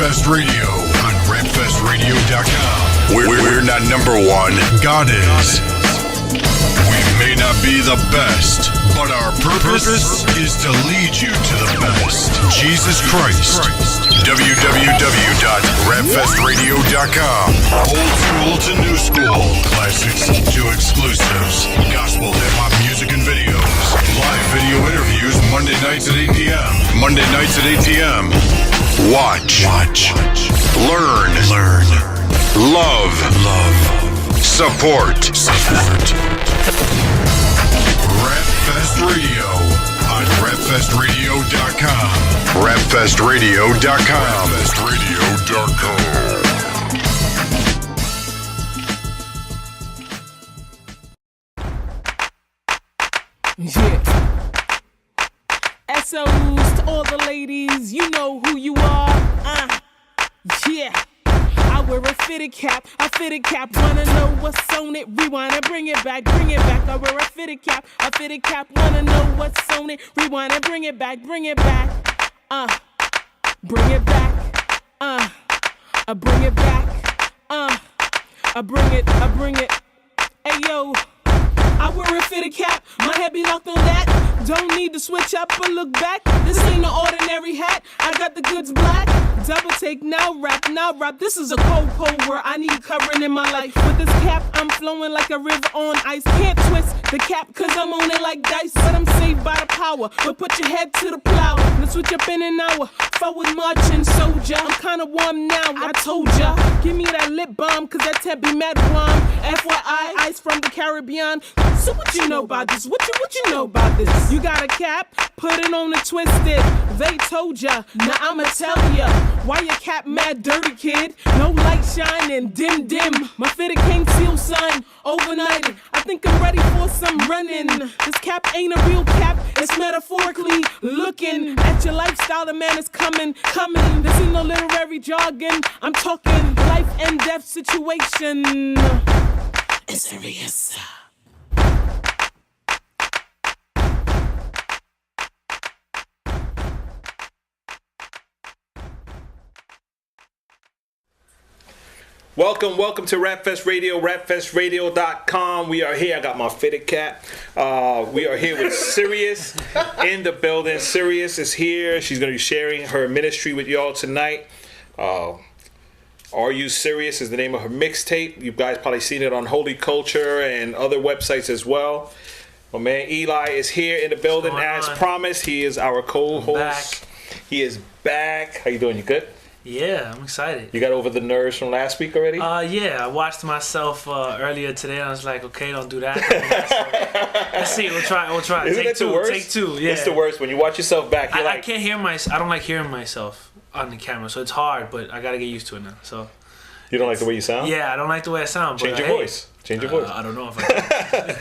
Rapfest Radio on rapfestradio.com. We're not number one. God is. We may not be the best, but our purpose is to lead you to the best. Jesus Christ. www.rapfestradio.com. Old school to new school. Classics to exclusives. Gospel, hip-hop music and videos. Live video interviews Monday nights at 8 p.m. Monday nights at 8 p.m. Watch. Learn. Love. Support. Rapfest Radio on rapfestradio.com. Rapfestradio.com. Yeah. SOs to all the ladies, you know who you are. Yeah. I wear a fitted cap, wanna know what's on it, rewind and bring it back. I wear a fitted cap, wanna know what's on it, rewind and bring it back. Bring it back, I bring it, hey yo, I wear a fitted cap, my head be locked on that, don't need to switch up or look back, this ain't no ordinary hat, I got the goods black. Double take, now rap, this is a cold world, I need covering in my life. With this cap, I'm flowing like a river on ice. Can't twist the cap, cause I'm on it like dice. But I'm saved by the power, but put your head to the plow. Let's switch up in an hour, forward marching soldier. I'm kinda warm now, I told ya. Give me that lip balm, cause that temp be mad warm. FYI, ice from the Caribbean. So what you know about this? What you know about this? You got a cap, put it on and twist it. They told ya, now I'ma tell ya. Why your cap mad dirty, kid? No light shining, dim. My fitted can't seal sun, overnight. I think I'm ready for some running. This cap ain't a real cap, it's metaphorically looking at your lifestyle. The man is coming. This ain't no literary jargon. I'm talking life and death situation. It's serious. Welcome to Rapfest Radio, rapfestradio.com. We are here. I got my fitted cap. We are here with Sirius in the building. Sirius is here. She's going to be sharing her ministry with y'all tonight. Are You Serious is the name of her mixtape. You guys probably seen it on Holy Culture and other websites as well. My man Eli is here in the building as promised. He is our co-host. He is back. How you doing? You good? Yeah, I'm excited. You got over the nerves from last week already? Yeah, I watched myself earlier today and I was like, okay, don't do that. Let's see, we'll try. Isn't it the worst? Take two, yeah. It's the worst when you watch yourself back. You're I can't hear I don't like hearing myself on the camera, so it's hard, but I gotta get used to it now. So you don't like the way you sound? Yeah, I don't like the way I sound. Change your voice. Change your voice. I don't know if I can.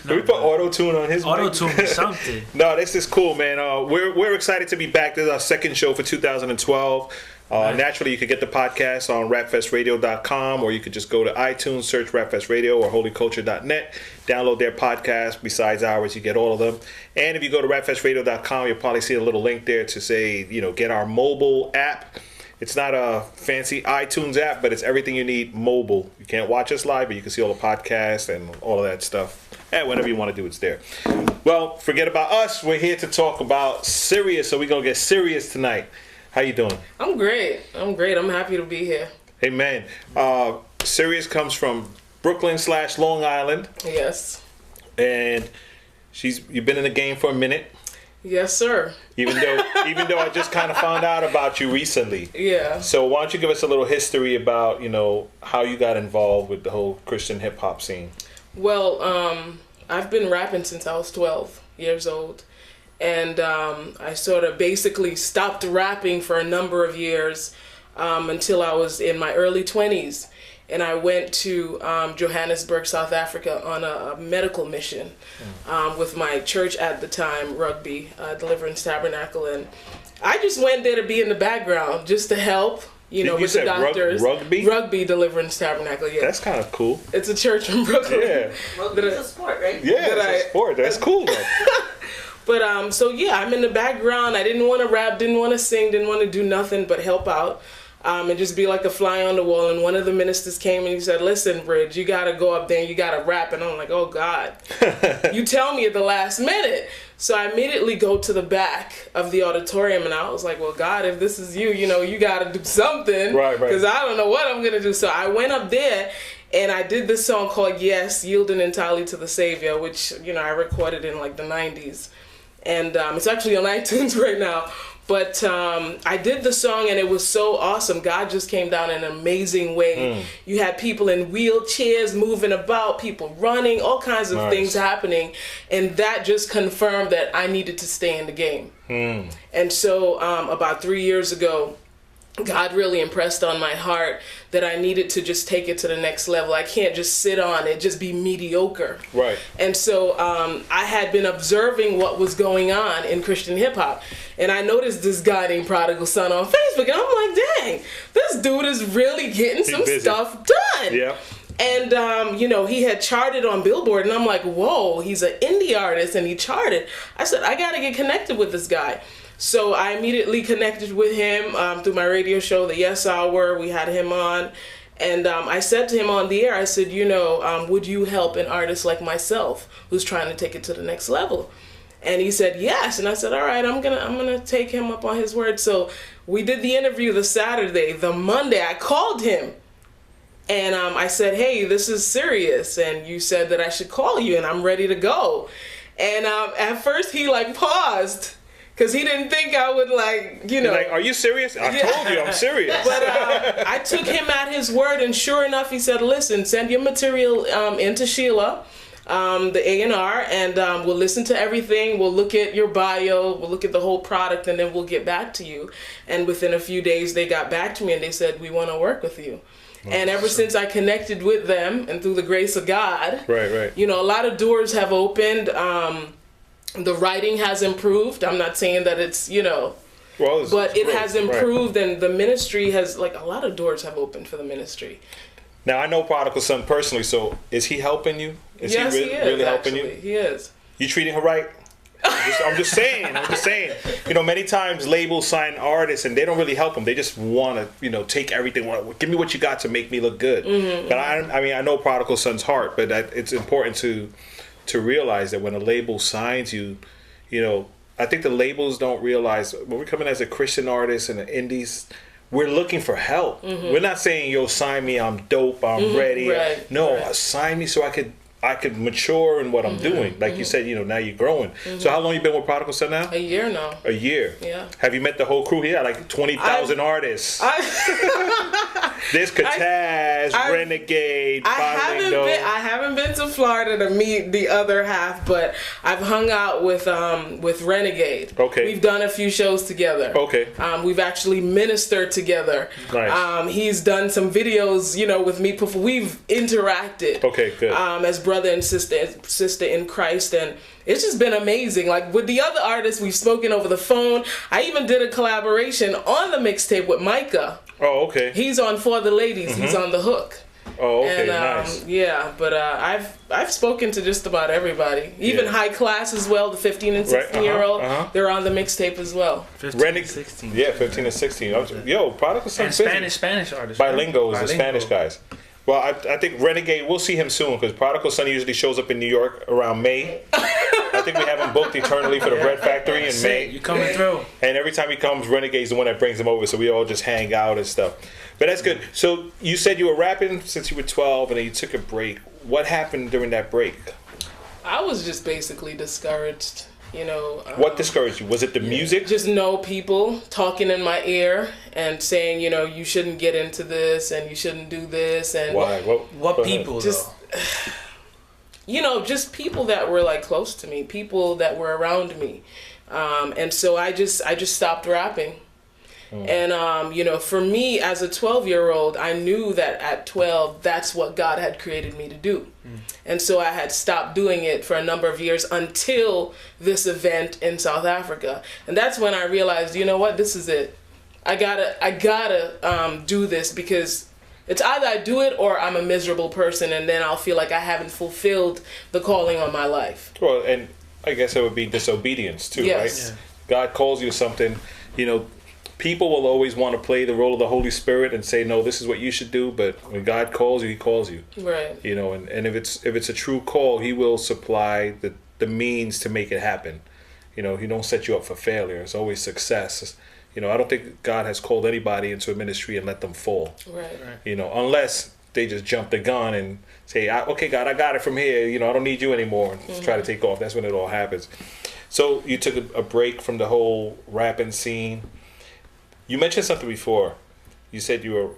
No, we put auto-tune on his auto-tune or something. No, this is cool, man. We're excited to be back. This is our second show for 2012. Naturally, you could get the podcast on rapfestradio.com, or you could just go to iTunes, search Rapfest Radio or holyculture.net, download their podcast. Besides ours, you get all of them. And if you go to rapfestradio.com, you'll probably see a little link there to say, get our mobile app. It's not a fancy iTunes app, but it's everything you need mobile. You can't watch us live, but you can see all the podcasts and all of that stuff. And whenever you want to do, it's there. Well, forget about us. We're here to talk about Sirius, so we're going to get serious tonight. How you doing? I'm great. I'm happy to be here. Hey, man. Sirius comes from Brooklyn/Long Island. Yes. And you've been in the game for a minute. Yes, sir. Even though I just kind of found out about you recently. Yeah. So why don't you give us a little history about, how you got involved with the whole Christian hip hop scene? Well, I've been rapping since I was 12 years old. And I sort of basically stopped rapping for a number of years until I was in my early 20s. And I went to Johannesburg, South Africa on a medical mission with my church at the time, Rugby, Deliverance Tabernacle. And I just went there to be in the background, just to help, with the doctors. Rugby? Rugby Deliverance Tabernacle, yeah. That's kind of cool. It's a church in Brooklyn. Yeah. Rugby is a sport, right? Yeah, it's a sport. That's cool, though. But, I'm in the background. I didn't want to rap, didn't want to sing, didn't want to do nothing but help out. and just be like a fly on the wall. And one of the ministers came and he said, listen, Bridge, you got to go up there and you got to rap. And I'm like, oh, God, you tell me at the last minute. So I immediately go to the back of the auditorium and I was like, well, God, if this is you, you got to do something. Right. Because I don't know what I'm going to do. So I went up there and I did this song called Yes, Yielding Entirely to the Savior, which, I recorded in like the 90s. And it's actually on iTunes right now. But I did the song and it was so awesome. God just came down in an amazing way. You had people in wheelchairs moving about, people running, all kinds of things happening. And that just confirmed that I needed to stay in the game. And so about 3 years ago, God really impressed on my heart that I needed to just take it to the next level. I can't just sit on it, just be mediocre. Right. And so I had been observing what was going on in Christian hip hop. And I noticed this guy named Prodigal Son on Facebook. And I'm like, dang, this dude is really getting some stuff done. Yeah. And, he had charted on Billboard. And I'm like, whoa, he's an indie artist and he charted. I said, I got to get connected with this guy. So I immediately connected with him through my radio show, The Yes Hour. We had him on. And I said to him on the air, I said, would you help an artist like myself who's trying to take it to the next level? And he said, yes. And I said, all right, I'm gonna take him up on his word. So we did the interview the Saturday. The Monday, I called him. And I said, hey, this is serious. And you said that I should call you and I'm ready to go. And at first he paused. Because he didn't think I would Like, are you serious? I told you I'm serious. But I took him at his word, and sure enough, he said, listen, send your material into Sheila, the A&R, and we'll listen to everything. We'll look at your bio. We'll look at the whole product, and then we'll get back to you. And within a few days, they got back to me, and they said, we want to work with you. And ever since I connected with them, and through the grace of God, right. A lot of doors have opened. The writing has improved. I'm not saying that it's, but it has improved, and the ministry has, a lot of doors have opened for the ministry. Now, I know Prodigal Son personally, so is he helping you? Yes, he is, really actually. helping you? He is. You treating her right? I'm just saying. Many times labels sign artists and they don't really help them. They just want to, take everything. Give me what you got to make me look good. But I know Prodigal Son's heart, but it's important to realize that when a label signs you, I think the labels don't realize when we're coming as a Christian artist and the indies, we're looking for help. We're not saying, yo, sign me, I'm dope, I'm ready. Right, no, sign me so I could mature in what I'm doing. Like you said, now you're growing. So how long you been with Prodigal Son now? A year now. A year? Yeah. Have you met the whole crew here? 20,000 artists. There's Kataz, Renegade, I haven't been to Florida to meet the other half, but I've hung out with Renegade. Okay. We've done a few shows together. Okay. We've actually ministered together. Nice. He's done some videos, with me before. We've interacted. Okay, good. As brother and sister in Christ, and it's just been amazing. With the other artists, we've spoken over the phone. I even did a collaboration on the mixtape with Micah. Oh, okay. He's on For the Ladies. He's on the hook. Oh, okay, and, nice. Yeah, but I've spoken to just about everybody, even high class as well. The 15 and 16-year-old, they're on the mixtape as well. 15 and 16. Yeah, 15 and 16. Yo, Prodigal Son. And Spanish artists. Bilinguals, the Spanish guys. Well, I think Renegade, we'll see him soon because Prodigal Son usually shows up in New York around May. I think we have him booked eternally for the Bread Factory in May. You coming through. And every time he comes, Renegade's the one that brings him over, so we all just hang out and stuff. But that's good. So you said you were rapping since you were 12 and then you took a break. What happened during that break? I was just basically discouraged. What discouraged you? Was it the music? Just people talking in my ear and saying, you shouldn't get into this and you shouldn't do this. And why? What people? Just, just people that were close to me, people that were around me, and so I just stopped rapping. And, for me as a 12-year-old, I knew that at 12, that's what God had created me to do. And so I had stopped doing it for a number of years until this event in South Africa. And that's when I realized, what, this is it. I gotta do this because it's either I do it or I'm a miserable person and then I'll feel like I haven't fulfilled the calling on my life. Well, and I guess it would be disobedience too, yes. right? Yeah. God calls you to something, people will always want to play the role of the Holy Spirit and say, no, this is what you should do. But when God calls you, he calls you. Right. You know, and if it's a true call, he will supply the means to make it happen. You know, he don't set you up for failure. It's always success. You know, I don't think God has called anybody into a ministry and let them fall. Right. You know, unless they just jump the gun and say, okay, God, I got it from here. You know, I don't need you anymore. And try to take off. That's when it all happens. So you took a break from the whole rapping scene. You mentioned something before. You said you were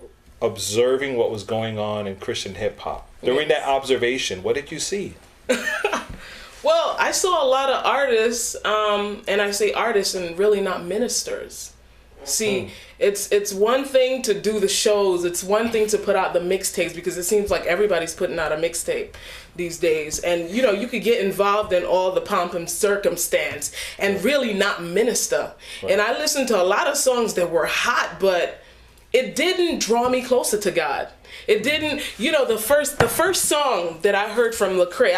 observing what was going on in Christian hip hop. During that observation, what did you see? Well, I saw a lot of artists, and I say artists and really not ministers. See, it's one thing to do the shows. It's one thing to put out the mixtapes, because it seems like everybody's putting out a mixtape these days. And, you know, you could get involved in all the pomp and circumstance and really not minister. Right. And I listened to a lot of songs that were hot, but it didn't draw me closer to God. It didn't, you know, the first song that I heard from Lecrae,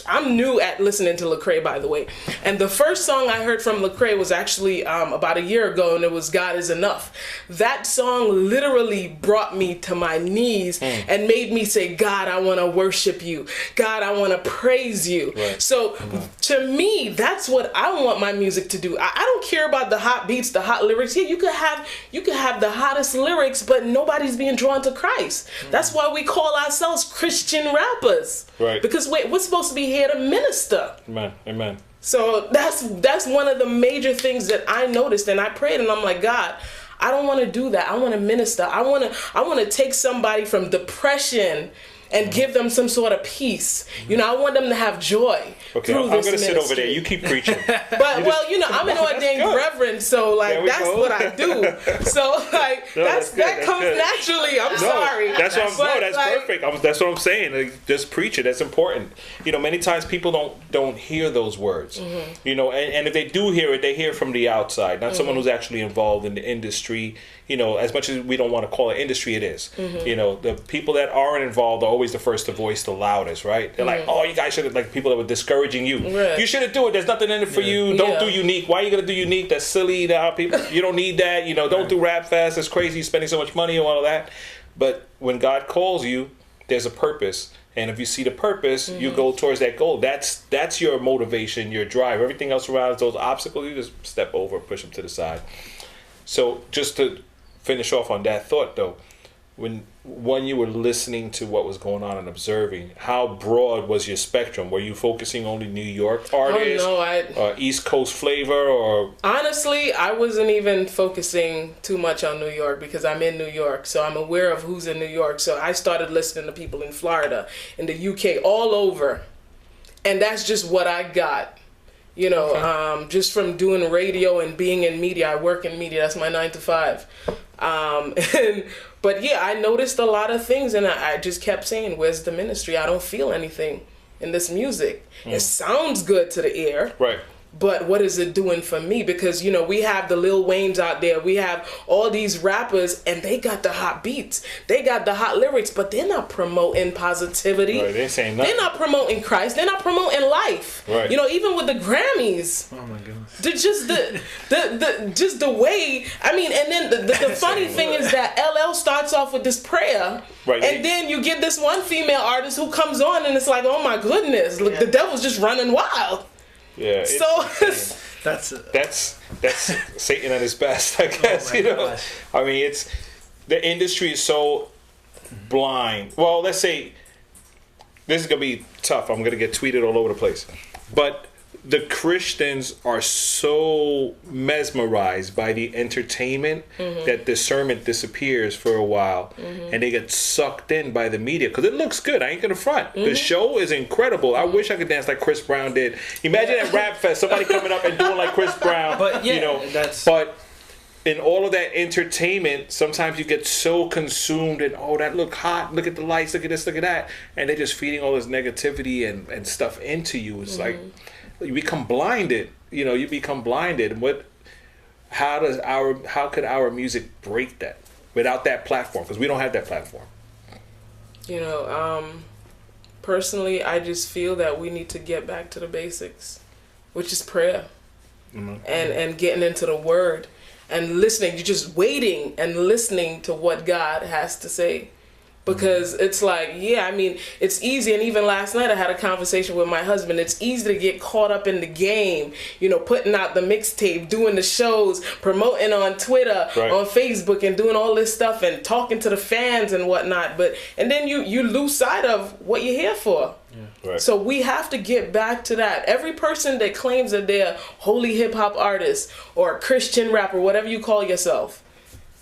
I'm new at listening to Lecrae, by the way. And the first song I heard from Lecrae was actually about a year ago, and it was God Is Enough. That song literally brought me to my knees and made me say, God, I want to worship you. God, I want to praise you. Right. So to me, that's what I want my music to do. I don't care about the hot beats, the hot lyrics. Yeah, you could have the hottest lyrics, but nobody's being drawn to Christ. That's why we call ourselves Christian rappers. Right. Because we're supposed to be here to minister. Amen. So that's one of the major things that I noticed, and I prayed, and I'm like, God, I don't want to do that. I want to minister. I want to take somebody from depression and give them some sort of peace. You know, I want them to have joy. Okay, I'm going to sit over there. You keep preaching. But, well, you know, I'm an ordained reverend, so, like, that's what I do. So, like, that comes naturally. I'm sorry. That's perfect. That's what I'm saying. Like, just preach it. That's important. You know, many times people don't hear those words. You know, and if they do hear it, they hear from the outside, not someone who's actually involved in the industry. You know, as much as we don't want to call it industry, it is. You know, the people that aren't involved are always the first to voice the loudest, right? They're like, oh, you guys should have, like, people that were discouraging you. Right. You shouldn't do it. There's nothing in it for you. Don't do unique. Why are you going to do unique? That's silly. People, you don't need that. You know, don't do Rap Fest. That's crazy. You're spending so much money on all of that. But when God calls you, there's a purpose. And if you see the purpose, you go towards that goal. That's your motivation, your drive. Everything else around those obstacles, you just step over, push them to the side. So just to finish off on that thought, though, when you were listening to what was going on and observing, how broad was your spectrum? Were you focusing only New York artists? Oh, no, East Coast flavor, or? Honestly, I wasn't even focusing too much on New York, because I'm in New York, so I'm aware of who's in New York. So I started listening to people in Florida, in the UK, all over, and that's just what I got. You know, just from doing radio and being in media. I work in media. That's my 9 to 5. But yeah, I noticed a lot of things, and I just kept saying, where's the ministry? I don't feel anything in this music. It sounds good to the ear. Right. But what is it doing for me? Because, you know, we have the Lil Waynes out there. We have all these rappers, and they got the hot beats. They got the hot lyrics, but they're not promoting positivity. Right, they saying nothing. They're not promoting Christ. They're not promoting life. Right. You know, even with the Grammys. Oh, my goodness. Just the way, I mean, and then the funny thing is that LL starts off with this prayer. Right. And then you get this one female artist who comes on, and it's like, oh, my goodness, look, the devil's just running wild. Yeah, so that's Satan at his best, I guess. You know, gosh. I mean, the industry is so blind. Well, let's say this is gonna be tough. I'm gonna get tweeted all over the place, but the Christians are so mesmerized by the entertainment that discernment disappears for a while, and they get sucked in by the media because it looks good. I ain't gonna front. The show is incredible. I wish I could dance like Chris Brown did. Imagine at Rap Fest, somebody coming up and doing like Chris Brown. But yeah, you know, but in all of that entertainment, sometimes you get so consumed and, oh, that look hot, look at the lights, look at this, look at that, and they're just feeding all this negativity and stuff into you. It's like you become blinded. You know, you become blinded. How could our music break that without that platform? Because we don't have that platform. You know, personally, I just feel that we need to get back to the basics, which is prayer, and getting into the Word. and listening. You're just waiting and listening to what God has to say. Because it's like, yeah, I mean, it's easy. And even last night I had a conversation with my husband. It's easy to get caught up in the game, you know, putting out the mixtape, doing the shows, promoting on Twitter, on Facebook, and doing all this stuff and talking to the fans and whatnot. And then you lose sight of what you're here for. Yeah. Right. So we have to get back to that. Every person that claims that they're holy hip hop artist or Christian rapper, whatever you call yourself,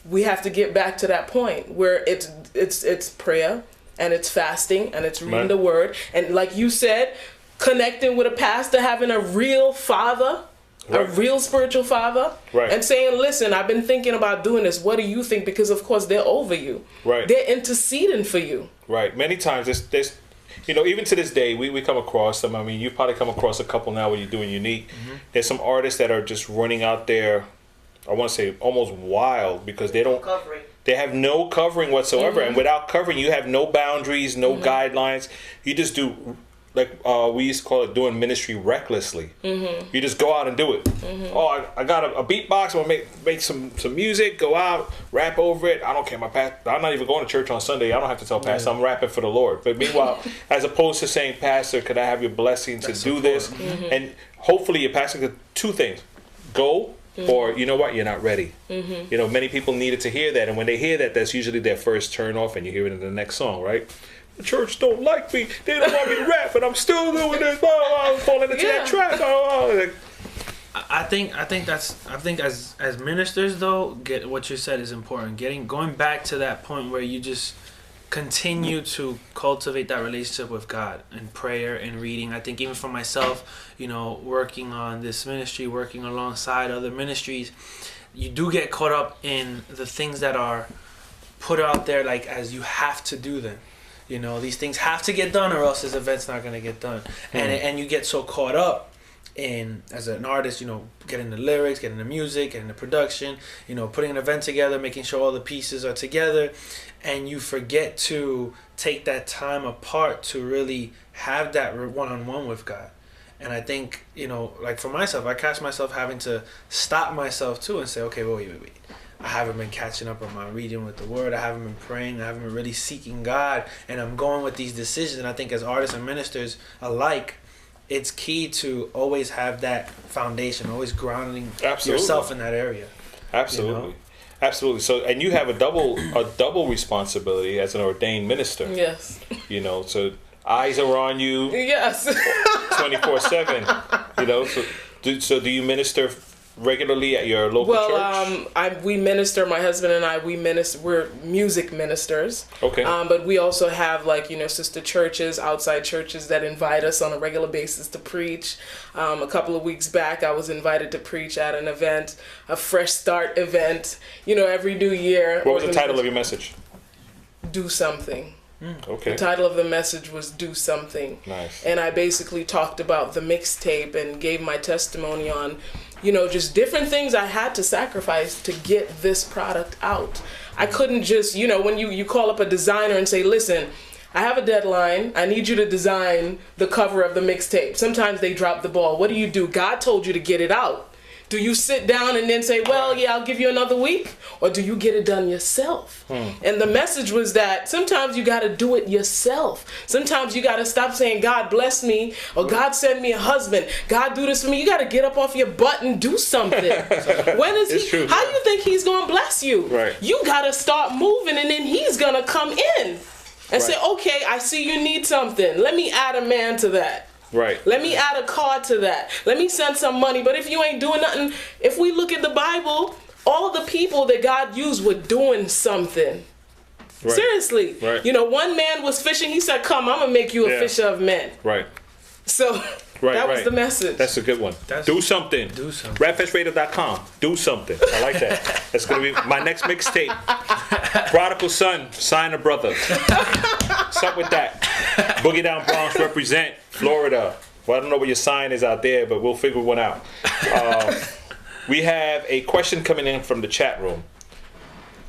we have to get back to that point where it's prayer and it's fasting and it's reading the word, and like you said, connecting with a pastor, having a real father, a real spiritual father, and saying, listen, I've been thinking about doing this. What do you think? Because of course they're over you. Right. They're interceding for you. Right. Many times there's you know, even to this day, we come across them. I mean, you probably come across a couple now where you're doing unique. Mm-hmm. There's some artists that are just running out there, I want to say almost wild, because they don't covering. They have no covering whatsoever. And without covering, you have no boundaries, no guidelines. You just do, like we used to call it, doing ministry recklessly. You just go out and do it. Oh, I got a beatbox. I'm gonna make some music. Go out, rap over it. I don't care. I'm not even going to church on Sunday. I don't have to tell pastor. I'm rapping for the Lord. But meanwhile, as opposed to saying, Pastor, could I have your blessing to do this? And hopefully, your pastor could two things: go. Or, you know what, you're not ready. You know, many people needed to hear that. And when they hear that, that's usually their first turn off, and you hear it in the next song, right? The church don't like me. They don't want me to rap, and I'm still doing this. I'm falling into that trap. I think as ministers though, get what you said is important. Going back to that point where you just continue to cultivate that relationship with God in prayer and reading. I think even for myself, you know, working on this ministry, working alongside other ministries, you do get caught up in the things that are put out there like as you have to do them. You know, these things have to get done or else this event's not going to get done. And you get so caught up in, as an artist, you know, getting the lyrics, getting the music, getting the production, you know, putting an event together, making sure all the pieces are together, and you forget to take that time apart to really have that one-on-one with God. And I think, you know, like for myself, I catch myself having to stop myself too and say, okay, wait. I haven't been catching up on my reading with the word. I haven't been praying. I haven't been really seeking God. And I'm going with these decisions. And I think as artists and ministers alike, it's key to always have that foundation, always grounding yourself in that area. Absolutely. You know? Absolutely. So, and you have a double responsibility as an ordained minister. Yes. You know, so eyes are on you. Yes. 24/7. You know, so do you minister regularly at your local church? We minister. My husband and I, we're music ministers. Okay. But we also have, like, you know, sister churches, outside churches that invite us on a regular basis to preach. A couple of weeks back, I was invited to preach at an event, a Fresh Start event. You know, every new year. What was the title of your message? Do Something. Okay. The title of the message was Do Something. Nice. And I basically talked about the mixtape and gave my testimony on, you know, just different things I had to sacrifice to get this product out. I couldn't just, you know, when you call up a designer and say, listen, I have a deadline. I need you to design the cover of the mixtape. Sometimes they drop the ball. What do? God told you to get it out. Do you sit down and then say, well, yeah, I'll give you another week? Or do you get it done yourself? And the message was that sometimes you got to do it yourself. Sometimes you got to stop saying, God bless me, or God send me a husband. God do this for me. You got to get up off your butt and do something. When is it's true. How you think he's going to bless you? Right. You got to start moving, and then he's going to come in and say, okay, I see you need something. Let me add a man to that. Right. Let me add a car to that. Let me send some money. But if you ain't doing nothing, if we look at the Bible, all the people that God used were doing something. Right. Seriously. Right. You know, one man was fishing. He said, come, I'm going to make you a fisher of men. Right. So that was the message. That's a good one. Do something. Rapfestradio.com. Do something. I like that. That's going to be my next mixtape. Prodigal Son, Sign a Brother. What's up with that? Boogie Down Bronx represent Florida. Well, I don't know what your sign is out there, but we'll figure one out. We have a question coming in from the chat room.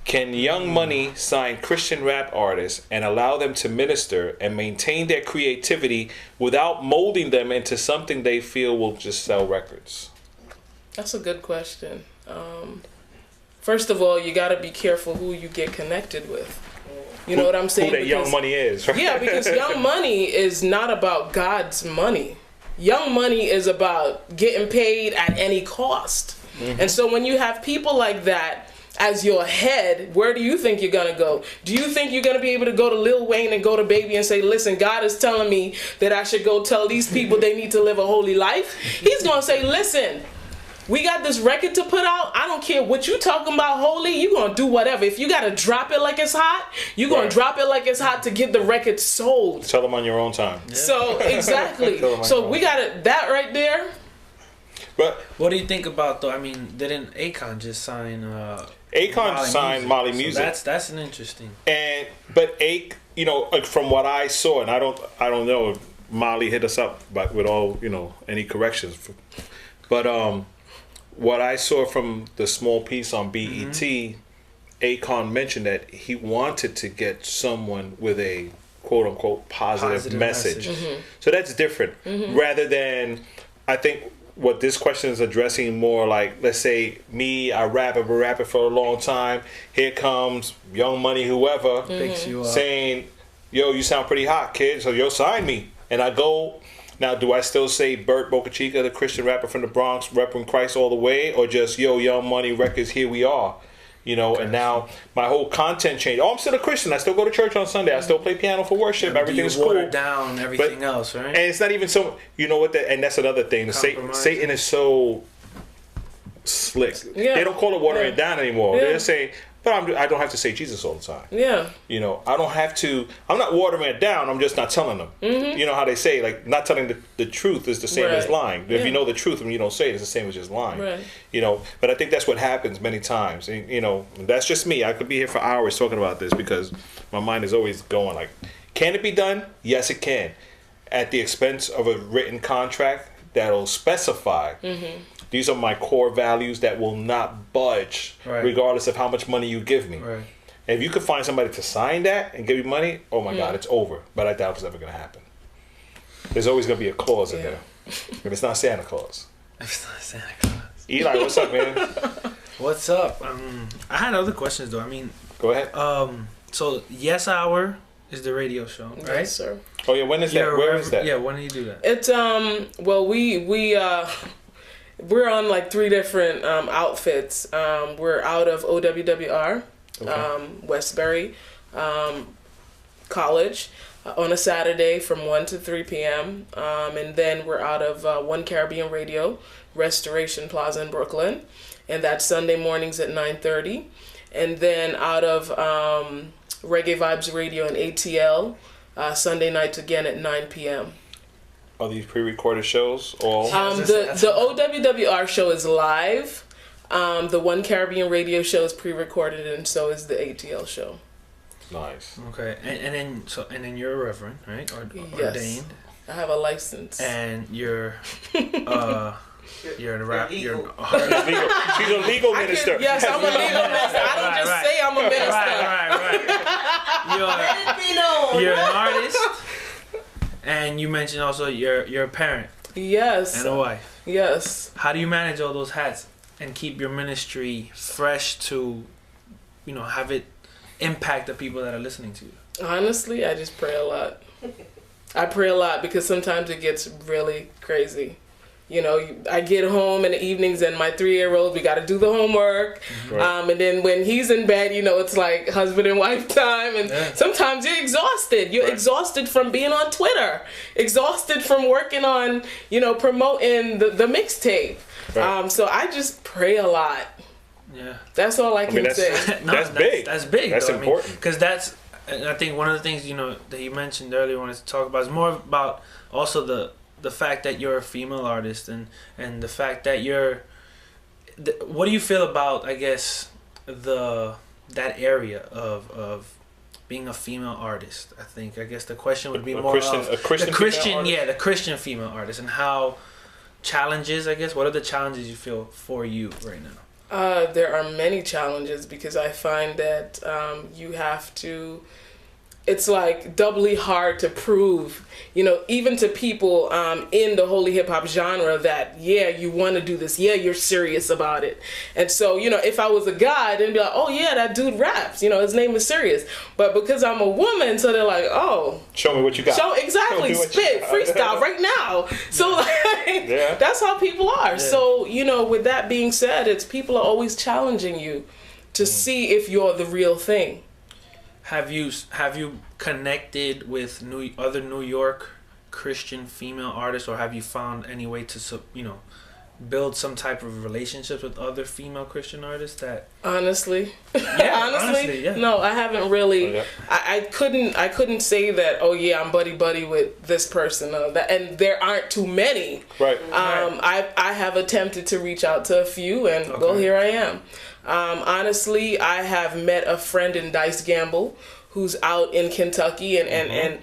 Can Young Money sign Christian rap artists and allow them to minister and maintain their creativity without molding them into something they feel will just sell records? That's a good question. first of all, you got to be careful who you get connected with. You know what I'm saying? Who that Young Money is, right? Yeah, because Young Money is not about God's money. Young Money is about getting paid at any cost. Mm-hmm. And so when you have people like that as your head, where do you think you're going to go? Do you think you're going to be able to go to Lil Wayne and go to Baby and say, listen, God is telling me that I should go tell these people they need to live a holy life? He's going to say, listen, we got this record to put out. I don't care what you talking about holy. You're going to do whatever. If you got to drop it like it's hot, you're going to drop it like it's hot to get the record sold. Tell them on your own time. Yeah. So, exactly. So we got it, that right there. But what do you think about, though? I mean, didn't Akon just sign... Akon signed Molly Music. So that's an interesting. But you know, from what I saw, and I don't know if Molly hit us up, but with all, you know, any corrections. But what I saw from the small piece on BET, Akon mentioned that he wanted to get someone with a quote unquote positive message. Mm-hmm. So that's different, rather than, I think what this question is addressing more like, let's say me, I've been rapping for a long time. Here comes Young Money, whoever, picks you up, saying, yo, you sound pretty hot, kid. So yo, sign me. And I go, now do I still say Bert Bocachica, the Christian rapper from the Bronx, repping Christ all the way? Or just, yo, Young Money Records, here we are. You know, and now my whole content changed. Oh, I'm still a Christian. I still go to church on Sunday. I still play piano for worship. Everything's cool. Water down everything else, right? And it's not even so. You know what? And that's another thing. Satan is so slick. Yeah. They don't call it watering it down anymore. Yeah. They just say, but I don't have to say Jesus all the time. Yeah. You know, I don't have to. I'm not watering it down. I'm just not telling them. Mm-hmm. You know how they say, like, not telling the truth is the same as lying. If you know the truth and you don't say it, it's the same as just lying. Right. You know, but I think that's what happens many times. And, you know, that's just me. I could be here for hours talking about this because my mind is always going like, can it be done? Yes, it can. At the expense of a written contract that'll specify. Mm-hmm. These are my core values that will not budge, regardless of how much money you give me. Right. And if you could find somebody to sign that and give you money, oh my God, it's over. But I doubt it's ever going to happen. There's always going to be a clause in there. If it's not Santa Claus. If it's not Santa Claus. Eli, what's up, man? What's up? I had other questions, though. I mean... Go ahead. So, Yes Hour is the radio show, right? Yes, sir. Oh, yeah, when is that? Where is that? Yeah, when do you do that? It's, well, we're on like 3 different outfits. We're out of OWWR, Westbury College on a Saturday from 1 to 3 p.m. And then we're out of One Caribbean Radio, Restoration Plaza in Brooklyn. And that's Sunday mornings at 9:30. And then out of Reggae Vibes Radio in ATL, Sunday nights again at 9 p.m. Are these pre-recorded shows? All the OWWR show is live. The One Caribbean Radio show is pre-recorded, and so is the ATL show. Nice. Okay, and then you're a reverend, right? Yes. Ordained. I have a license. And you're a rap. You're She's a legal minister. Yes, I'm a legal minister. I don't just say I'm a minister. Right. You're an artist. And you mentioned also you're a parent. Yes. And a wife. Yes. How do you manage all those hats and keep your ministry fresh to, you know, have it impact the people that are listening to you? Honestly, I just pray a lot. I pray a lot because sometimes it gets really crazy. You know, I get home in the evenings and my 3-year-old, we got to do the homework. Right. And then when he's in bed, you know, it's like husband and wife time. And sometimes you're exhausted. You're exhausted from being on Twitter. Exhausted from working on, you know, promoting the mixtape. Right. So I just pray a lot. Yeah. That's all I can say. That's big. That's big. That's important. Because that's, I think one of the things, you know, that you mentioned earlier when I was talking about is more about also the fact that you're a female artist and the fact that what do you feel about, I guess, that area of being a female artist? I guess the question would be the Christian female artist, and how challenges, I guess, what are the challenges you feel for you right now? There are many challenges because I find that you have to, it's like doubly hard to prove, you know, even to people in the holy hip hop genre that, yeah, you want to do this. Yeah, you're serious about it. And so, you know, if I was a guy, then be like, oh yeah, that dude raps, you know, his name is Serious. But because I'm a woman, so they're like, oh, show me what you got. Exactly, spit, freestyle right now. So like, that's how people are. Yeah. So, you know, with that being said, it's people are always challenging you to see if you're the real thing. Have you connected with other New York Christian female artists, or have you found any way to build some type of relationships with other female Christian artists? That honestly, honestly, no, I haven't really. I couldn't say that. Oh yeah, I'm buddy with this person. And there aren't too many. Right. I have attempted to reach out to a few, and well, here I am. Honestly, I have met a friend in Dice Gamble who's out in Kentucky, and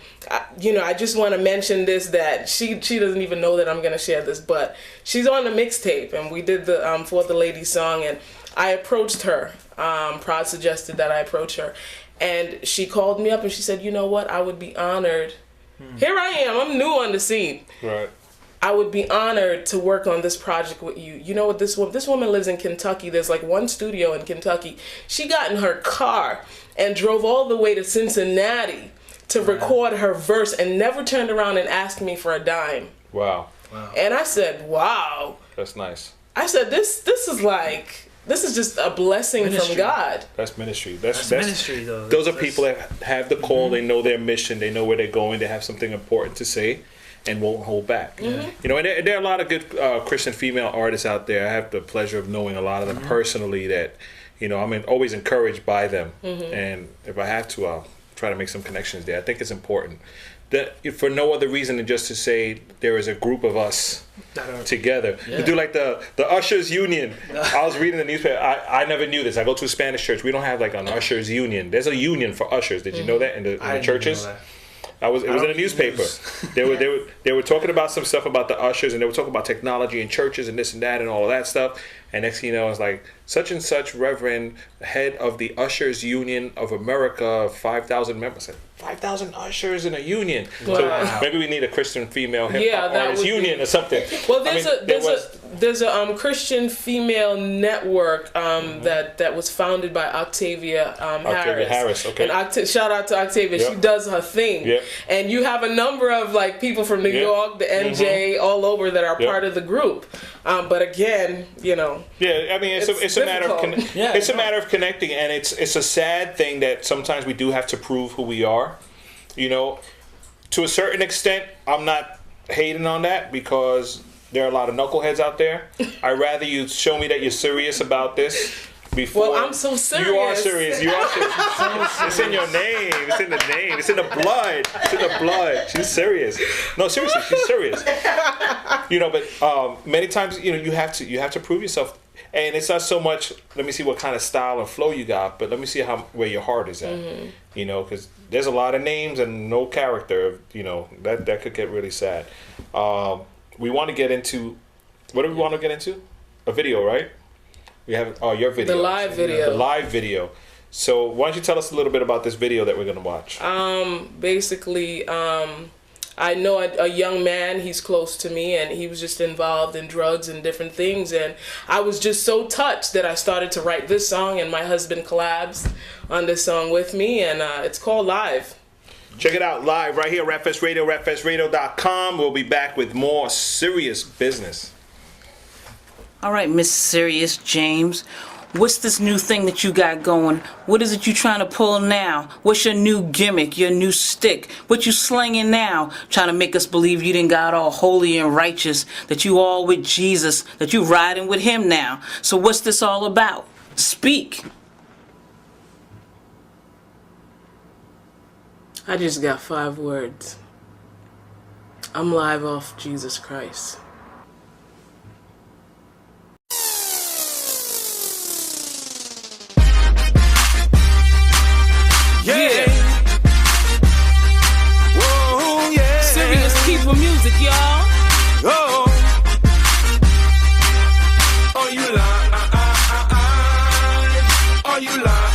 you know, I just want to mention this, that she doesn't even know that I'm going to share this, but she's on the mixtape, and we did the For the Lady song, and I approached her. Prod suggested that I approach her, and she called me up and she said, you know what, I would be honored. Here I am, I'm new on the scene. Right. I would be honored to work on this project with you. You know what, this woman lives in Kentucky. There's like one studio in Kentucky. She got in her car and drove all the way to Cincinnati to record her verse and never turned around and asked me for a dime. Wow. And I said, wow. That's nice. I said, this is just a blessing from God. That's ministry. That's ministry, though. Those are people that have the call. They know their mission. They know where they're going. They have something important to say and won't hold back. You know, and there are a lot of good Christian female artists out there. I have the pleasure of knowing a lot of them personally that, you know, I'm always encouraged by them. And if I have to, I'll try to make some connections there. I think it's important. That for no other reason than just to say there is a group of us together. We do like the Ushers Union. I was reading the newspaper. I never knew this. I go to a Spanish church. We don't have like an Ushers Union. There's a union for ushers. Did you know that in the churches? It was in a newspaper. They were talking about some stuff about the ushers, and they were talking about technology in churches and this and that and all of that stuff. And next thing you know, it's like such and such Reverend, head of the Ushers Union of America, 5,000 members. 5,000 ushers in a union. Wow. So maybe we need a Christian female hip hop artist union or something. Well, there's a Christian female network that was founded by Octavia Harris. Okay. And shout out to Octavia. She does her thing. And you have a number of like people from New York, the NJ, all over that are part of the group. But again, you know. Yeah, I mean, it's a matter of it's a matter of connecting, and it's a sad thing that sometimes we do have to prove who we are. You know, to a certain extent, I'm not hating on that because there are a lot of knuckleheads out there. I'd rather you show me that you're serious about this before. Well, I'm so serious. You are serious. You are serious. It's in your name. It's in the name. It's in the blood. It's in the blood. She's serious. No, seriously, she's serious. You know, but many times, you know, you have to prove yourself. And it's not so much, let me see what kind of style and flow you got, but let me see where your heart is at. You know, because there's a lot of names and no character. You know, that could get really sad. We want to get into, what do we want to get into? A video, right? We have your video. The live video. The live video. So why don't you tell us a little bit about this video that we're going to watch? Basically, I know a young man, he's close to me, and he was just involved in drugs and different things, and I was just so touched that I started to write this song, and my husband collabs on this song with me, and it's called Live. Check it out live right here, RapFest Radio, rapfestradio.com. We'll be back with more serious business. All right, Miss Serious James. What's this new thing that you got going? What is it you trying to pull now? What's your new gimmick, your new stick? What you slinging now? Trying to make us believe you done got all holy and righteous, that you all with Jesus, that you riding with him now. So what's this all about? Speak. I just got 5 words. I'm live off Jesus Christ. Yeah. Whoa, yeah. Serious people music, y'all. Oh. Are you live? Are you live?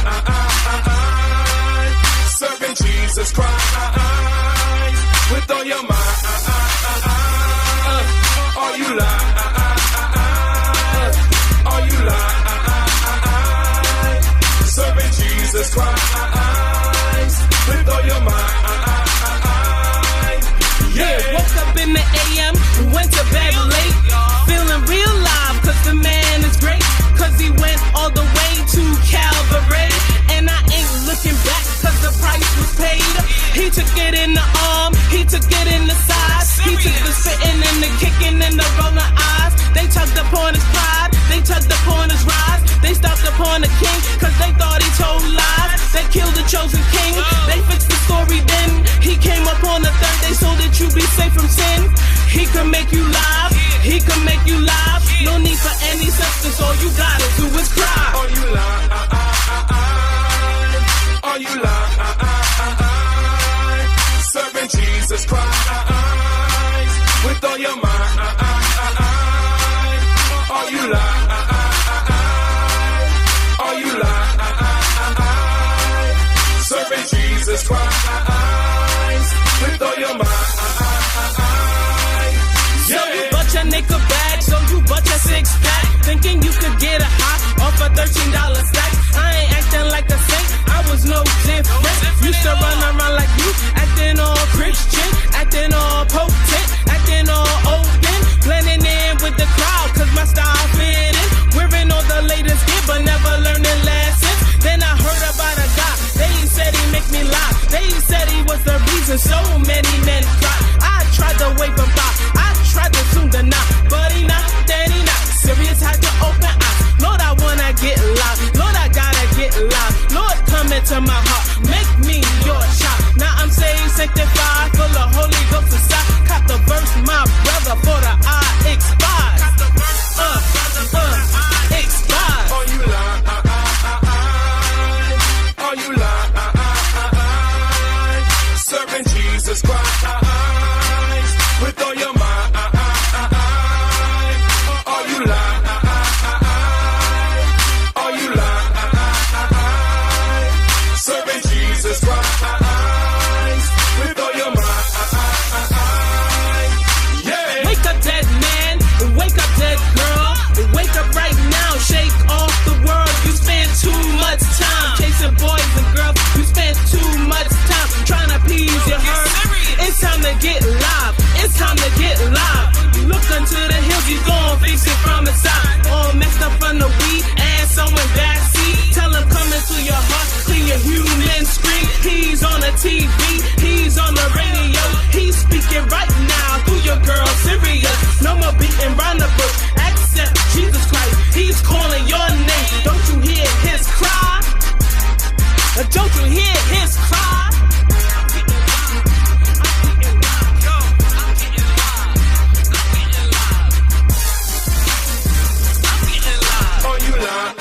Serving Jesus Christ. took it in the arm, he took it in the side. He took the spitting and the kicking and the rolling eyes. They tugged upon his pride, they tugged upon his rise. They stopped upon the king, cause they thought he told lies. They killed the chosen king, they fixed the story then. He came up on the third day so that you be safe from sin. He can make you live, he can make you live. No need for any substance, all you gotta do is cry. All you lie, all you lie, serving Jesus Christ with all your mind. All you lie, all you lie, serving Jesus Christ with all your mind. So you bought your nigga bag, so you bought your six pack, thinking you could get a hot off a $13 stack. I ain't acting like a saint, I was no different. Used to run around like you, acting all Christian, acting all potent, acting all open, blending in with the crowd, cause my style fit in. Wearing all the latest gear, but never learning lessons. Then I heard about a guy, they said he make me lie. They said he was the reason so many men cry. I tried to wave him by, I tried to tune the knot, but he not, then he not. Serious had to open eyes. Lord, I wanna get live. Lord, I gotta get live. Lord, come into my heart, make me your child. Now I'm saved, sanctified, full of Holy Ghost inside. Caught the verse, my brother, for the I expired. Expired. All you lie, all you lie, serving Jesus Christ with all your mind. All you lie, all you lie, serving Jesus Christ with all your mind. Yeah. Wake up, dead man. Wake up, dead girl. Wake up right now. Shake off the world. You spend too much time chasing boys and girls. You spend too much time trying to please your heart. It's time to get live. It's time to get live. Look unto the hills. He's gonna fix it from the side. All messed up from the weed and someone backseat. Tell him come into your heart. Clean your human screen. He's on the TV. He's on the radio. He's speaking right now through your girl Sirius. No more beating round the bush. Accept Jesus Christ. He's calling your name. Don't you hear his cry? Don't you hear his cry? All you lie,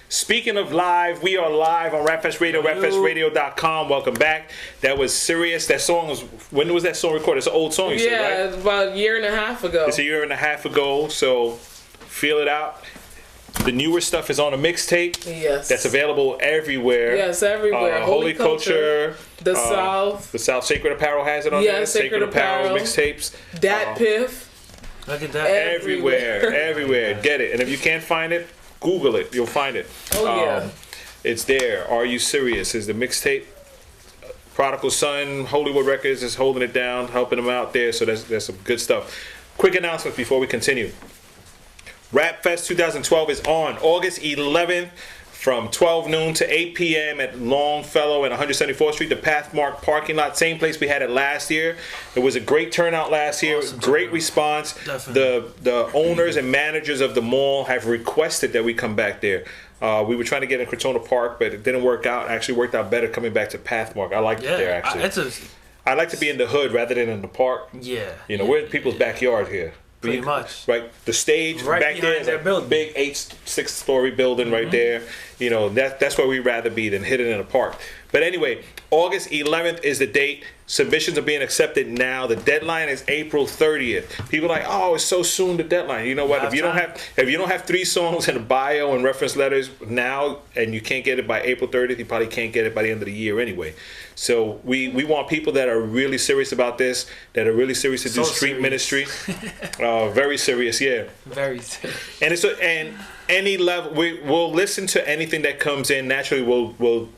Speaking of live, we are live on Rapfest Radio, rapfestradio.com. Welcome back. That was Serious. That song was, when was that song recorded? It's an old song, you said, right? It's about a year and a half ago. It's a year and a half ago, so feel it out. The newer stuff is on a mixtape. Yes. That's available everywhere. Yes, everywhere. Holy Culture. The South. The South. Sacred Apparel has it on there. Sacred Apparel. Mixtapes. Dat Piff. Look at that. Everywhere. Get it. And if you can't find it, Google it. You'll find it. Oh, yeah. It's there. Are You Serious? Is the mixtape. Prodigal Son, Hollywood Records is holding it down, helping them out there. So that's some good stuff. Quick announcement before we continue. Rap Fest 2012 is on August 11th from 12 noon to 8 p.m. at Longfellow and 174th Street, the Pathmark parking lot. Same place we had it last year. It was a great turnout last year. Awesome Great response. Definitely. The owners and managers of the mall have requested that we come back there. We were trying to get in Crotona Park, but it didn't work out. Actually worked out better coming back to Pathmark. I liked it there, actually. I like to be in the hood rather than in the park. Yeah. You know, we're in people's backyard here. Pretty much. Right. The stage Right back there behind is their a building. big 6-story building right there. You know, that's where we'd rather be than hidden in a park. But anyway, August 11th is the date. Submissions are being accepted now. The deadline is April 30th. People are like, oh, it's so soon, the deadline. You know what? If you don't have 3 songs in a bio and reference letters now and you can't get it by April 30th, you probably can't get it by the end of the year anyway. So we want people that are really serious about this, that are really serious to do street ministry. Very serious, yeah. Very serious. And any level, we'll listen to anything that comes in. Naturally, we'll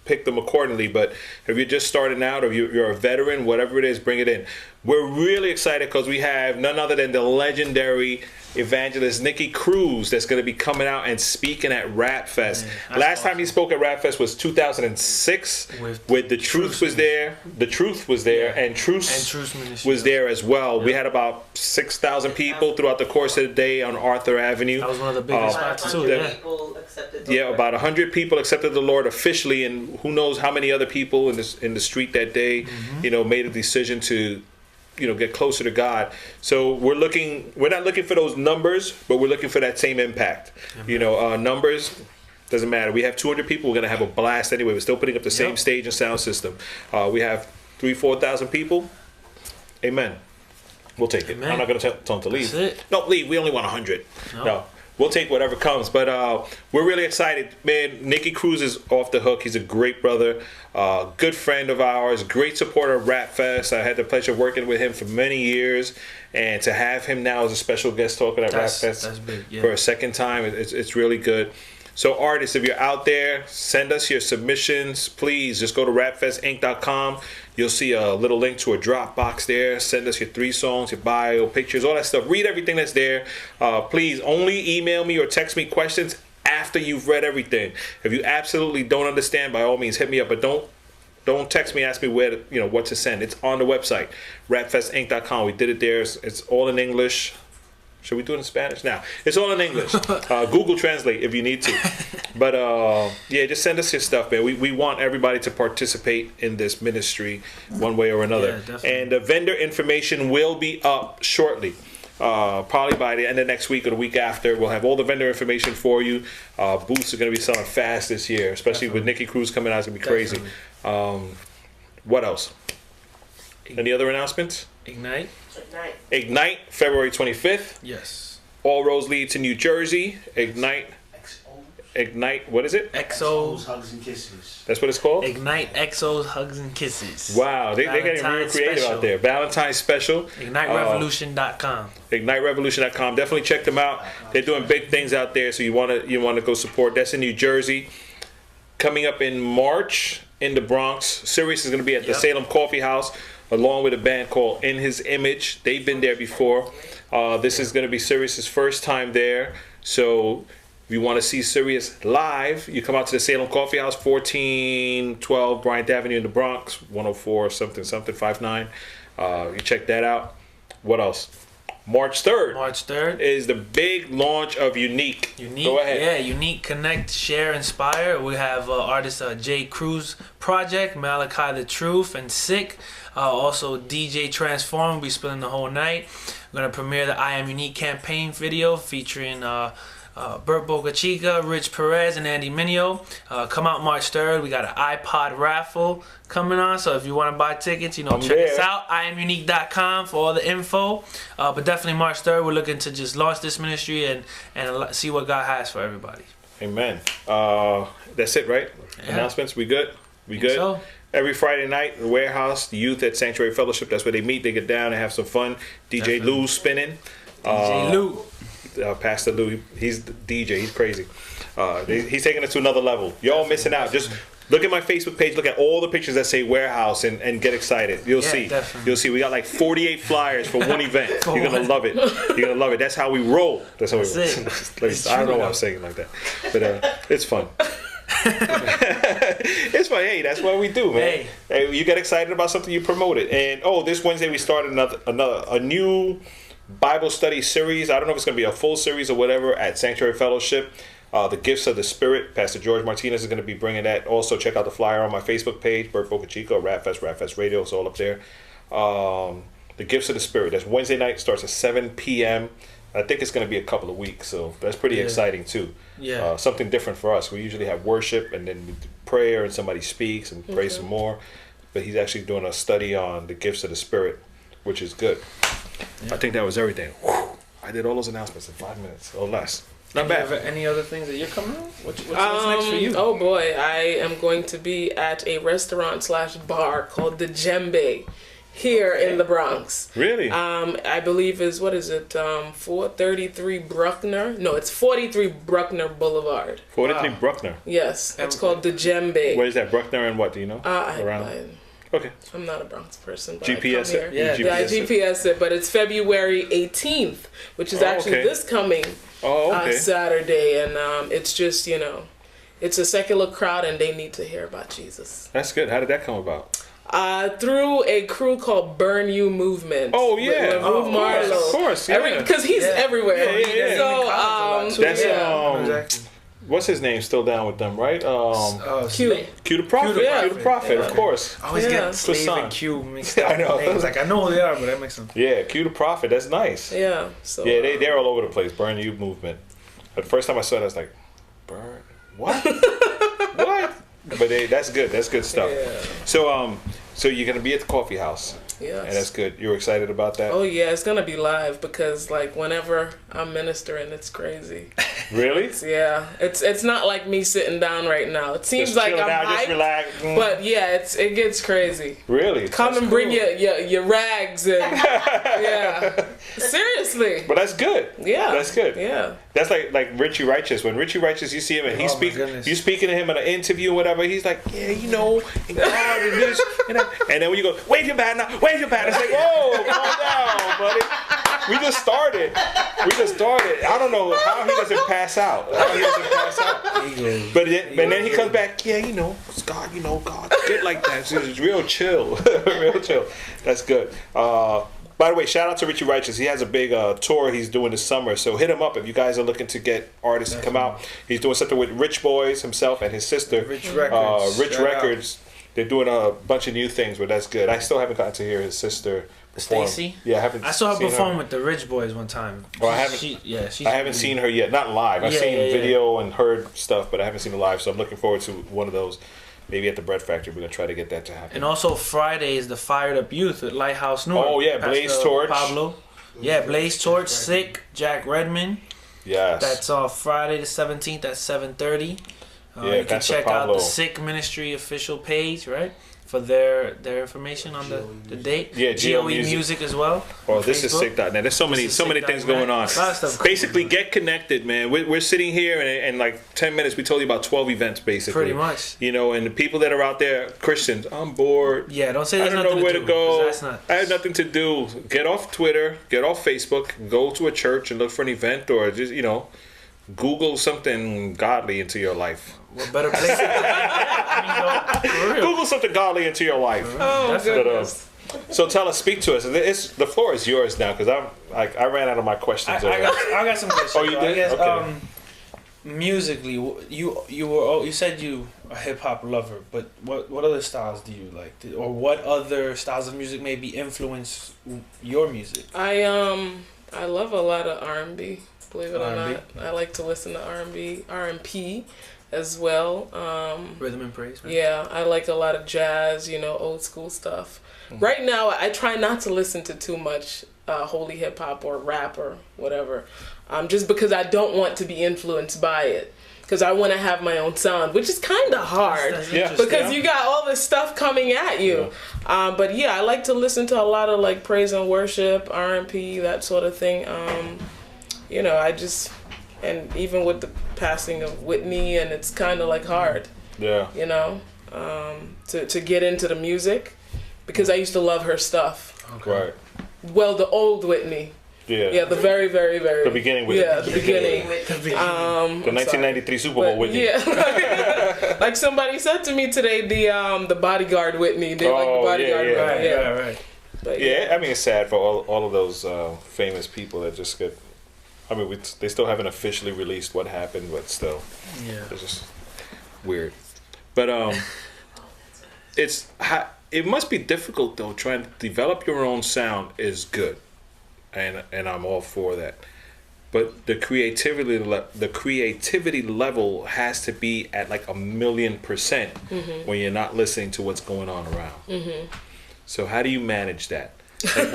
pick them accordingly. But if you're just starting out, or you're a veteran, whatever it is, bring it in. we're really excited because we have none other than the legendary evangelist Nikki Cruz that's going to be coming out and speaking at Rap Fest. Last time he spoke at Rap Fest was 2006 with The Truth was there. The Truth was there, and Truth was there as well. Yep. We had about 6,000 people throughout the course of the day on Arthur Avenue. That was one of the biggest spots too. Yeah, about 100 people accepted the Lord officially, and who knows how many other people in the street that day, made a decision to get closer to God. So we're not looking for those numbers, but we're looking for that same impact. Numbers doesn't matter. We have 200 people. We're going to have a blast anyway. We're still putting up the same stage and sound system. We have 4,000 people. Amen. We'll take it. Amen. I'm not going to tell them to leave. That's it. No, leave. We only want 100. No. We'll take whatever comes. But we're really excited. Man, Nikki Cruz is off the hook. He's a great brother, good friend of ours, great supporter of Rap Fest. I had the pleasure of working with him for many years. And to have him now as a special guest talking at Rap Fest for a second time, it's really good. So artists, if you're out there, send us your submissions. Please just go to rapfestinc.com. You'll see a little link to a Dropbox there. Send us your 3 songs, your bio, pictures, all that stuff. Read everything that's there. Please only email me or text me questions after you've read everything. If you absolutely don't understand, by all means, hit me up. But don't text me, ask me where what to send. It's on the website, rapfestinc.com. We did it there. It's all in English. Should we do it in Spanish? Now, it's all in English. Google Translate if you need to. But just send us your stuff, man. We want everybody to participate in this ministry one way or another. And the vendor information will be up shortly. Probably by the end of next week or the week after. We'll have all the vendor information for you. Booths are going to be selling fast this year, especially with Nikki Cruz coming out. It's going to be crazy. What else? Any other announcements? Ignite, February 25th. Yes. All roads lead to New Jersey. Ignite, what is it? XO's Hugs and Kisses. That's what it's called? Ignite XO's Hugs and Kisses. Wow, they're getting real creative out there. Valentine's special. IgniteRevolution.com. IgniteRevolution.com. Definitely check them out. They're doing big things out there, so you want to go support. That's in New Jersey. Coming up in March in the Bronx, Sirius is going to be at the Salem Coffee House, along with a band called In His Image. They've been there before. This is going to be Sirius's first time there. So if you want to see Sirius live, you come out to the Salem Coffee House, 1412 Bryant Avenue in the Bronx, 104 something 59. You check that out. What else? March 3rd is the big launch of Unique. Go ahead. Yeah, Unique, Connect, Share, Inspire. We have artist J. Cruz Project, Malachi the Truth, and Sick. Also DJ Transform will be spilling the whole night. We're going to premiere the I Am Unique campaign video featuring Bert Bocachica, Rich Perez, and Andy Mineo. Come out March 3rd. We got an iPod raffle coming on, so if you want to buy tickets, check us out. IamUnique.com for all the info. But definitely March 3rd, we're looking to just launch this ministry and see what God has for everybody. Amen. That's it, right? Yeah. Announcements? We good? We good? So. Every Friday night, the warehouse, the youth at Sanctuary Fellowship, that's where they meet. They get down and have some fun. DJ Lou's spinning. DJ Lou. Pastor Lou, he's the DJ. He's crazy. He's taking it to another level. Y'all missing out. Just look at my Facebook page. Look at all the pictures that say warehouse and get excited. You'll see. Definitely. You'll see. We got like 48 flyers for one event. You're going to love it. You're going to love it. That's how we roll. That's how we roll. I don't know why I'm saying it like that. But it's fun. It's fun. Hey, that's what we do, man. Hey, you get excited about something, you promote it. And this Wednesday we started a new Bible study series. I don't know if it's going to be a full series or whatever at Sanctuary Fellowship. The Gifts of the Spirit. Pastor George Martinez is going to be bringing that. Also, check out the flyer on my Facebook page, Bert Bocachica, Rapfest Radio. It's all up there. The Gifts of the Spirit. That's Wednesday night. Starts at 7 p.m. I think it's going to be a couple of weeks, so that's pretty exciting too. Yeah, something different for us. We usually have worship and then we do prayer and somebody speaks and prays some more. But he's actually doing a study on the gifts of the Spirit, which is good. Yeah. I think that was everything. Whew. I did all those announcements in 5 minutes or less. Not bad. Any other things that you're coming on? What's next for you? Oh boy, I am going to be at a restaurant/bar called the Djembe here in the Bronx. Really? I believe is 433 Bruckner. No, it's 43 Bruckner Boulevard. 43 Bruckner. Yes, it's called the Djembe. What is that, Bruckner and what? Do you know? Okay. I'm not a Bronx person, but GPS I come it? here. Yeah, I GPS it, but it's February 18th, which is actually okay. this coming okay. Saturday, and it's just, you know, it's a secular crowd, and they need to hear about Jesus. That's good. How did that come about? Through a crew called Burn You Movement. Oh, yeah. Of course, yeah. Because he's everywhere. Yeah. So, That's Exactly. what's his name? Still down with them, right? Q. Q the Prophet. Yeah. Q the Prophet, of course. I always Yeah. get Slave Croissant. and Q mixed up. I know. Names. Like I know who they are, but that makes them. Yeah, Q the Prophet. That's nice. Yeah. So Yeah, they're all over the place. Burn You movement. The first time I saw it, I was like, burn what? What? But that's good. That's good stuff. Yeah. So you're gonna be at the coffee house. Yes. And that's good. You're excited about that? Oh yeah, it's gonna be live because like whenever I'm ministering, it's crazy. Really? Yeah, it's not like me sitting down right now. It seems Just like chilling I'm out, just hyped, relax. but yeah, it gets crazy. Really? Come That's and bring cool. your rags and yeah, seriously. But that's good. Yeah, That's good. Yeah. That's like Richie Righteous. When Richie Righteous, you see him and he Oh, my speaks, goodness. you speaking to him in an interview or whatever, he's like, yeah, you know, and God and this and that. And then when you go, wave your bat now, wave your bat. It's like, whoa, calm down, buddy. We just started. I don't know how he doesn't pass out. But then he comes back, yeah, you know, it's God, you know, God, get like that. It's real chill. Real chill. That's good. By the way, shout out to Richie Righteous. He has a big tour he's doing this summer. So hit him up if you guys are looking to get artists to come out. He's doing something with Rich Boys himself and his sister. Rich Records. Rich Shout Records. They're doing a bunch of new things, but that's good. I still haven't gotten to hear his sister perform. Stacy? Yeah, I saw her seen perform with the Rich Boys one time. Well, I haven't. She's I haven't seen her yet. Not live. I've Yeah, seen yeah. video and heard stuff, but I haven't seen her live. So I'm looking forward to one of those. Maybe at the Bread Factory, we're gonna try to get that to happen. And also Friday is the Fired Up Youth at Lighthouse North. Oh, yeah, Blaze Pastor Torch. Pablo. Yeah, Blaze Torch, Sick, Jack Redmond. Yes. That's Friday the 17th at 7:30. Yeah, you can Pastor check out Pablo. the Sick Ministry official page, right? For their information on the date. Yeah, GOE Music as well. Oh, this is Facebook. sick.net. There's so many things sick.net. going on. A lot of stuff Basically, going on. get connected, man. We're sitting here, and in like 10 minutes, we told you about 12 events, basically. Pretty much. You know, and the people that are out there, Christians, I'm bored. Yeah, don't say I there's don't nothing know where to to do, 'cause go. that's not- I have nothing to do. Get off Twitter, get off Facebook, go to a church and look for an event, or just, you know, Google something godly into your life. What better place? For real. Google something godly into your life. Oh Definitely. goodness. So tell us, speak to us. The floor is yours now, because I ran out of my questions. I got some questions. Oh, you I did? guess, Okay. musically, you said you a hip hop lover, but what other styles do you like, or what other styles of music maybe influence your music? I love a lot of R&B. Believe it or R&B? not, I like to listen to R&B, R&P as well. Rhythm and praise. Right? Yeah, I like a lot of jazz, you know, old school stuff. Right now, I try not to listen to too much holy hip hop or rap or whatever, just because I don't want to be influenced by it. Because I want to have my own sound, which is kind of hard. That's Yeah. interesting. Because you got all this stuff coming at you. But yeah, I like to listen to a lot of like praise and worship, R&P, that sort of thing. You know, and even with the passing of Whitney, and it's kind of like hard, Yeah. you know, to get into the music, because I used to love her stuff. Right. Well, the old Whitney. Yeah. Yeah, the very, very, very. The beginning Whitney. Yeah, the beginning. The 1993 Super Bowl Whitney. Yeah. Like somebody said to me today, the bodyguard Whitney. They like the Oh, bodyguard yeah, Whitney. Yeah. Right. But Yeah, I mean, it's sad for all of those famous people that just get. I mean, they still haven't officially released what happened, but still, Yeah. it's just weird. But it must be difficult though. Trying to develop your own sound is good, and I'm all for that. But the creativity level has to be at like 1,000,000% when you're not listening to what's going on around. So how do you manage that? Like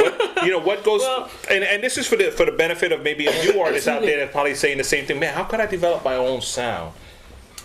what goes and this is for the benefit of maybe a new artist out there that's probably saying the same thing. Man, how could I develop my own sound?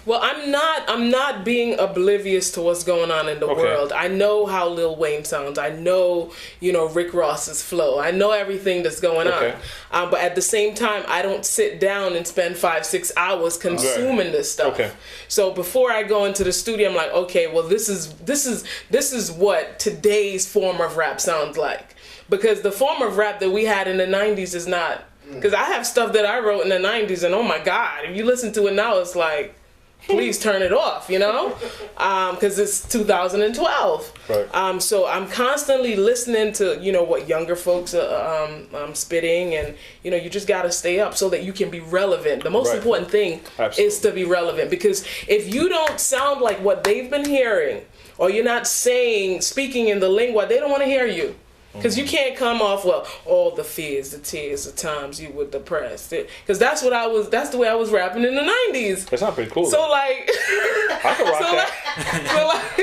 Well, I'm not being oblivious to what's going on in the world. I know how Lil Wayne sounds. I know, Rick Ross's flow. I know everything that's going on. But at the same time, I don't sit down and spend 5-6 hours consuming this stuff. Okay. So before I go into the studio, I'm like, okay, well, this is what today's form of rap sounds like. Because the form of rap that we had in the 90s is not. Because I have stuff that I wrote in the 90s, and oh my God, if you listen to it now, it's like, please turn it off, because it's 2012. Right. So I'm constantly listening to, what younger folks are spitting, and, you just got to stay up so that you can be relevant. The most important thing is to be relevant, because if you don't sound like what they've been hearing, or you're not speaking in the lingua, they don't want to hear you. Because you can't come off, all the fears, the tears, the times you were depressed. Because that's the way I was rapping in the 90s. That's not pretty cool. So, like... I can rock that.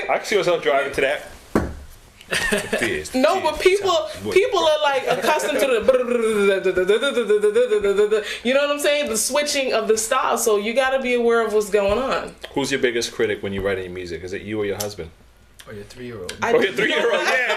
I can see myself driving to that. No, but people are like accustomed to the... You know what I'm saying? The switching of the style. So you got to be aware of what's going on. Who's your biggest critic when you write any music? Is it you or your husband? Or your 3-year-old. Or your 3-year-old, yeah.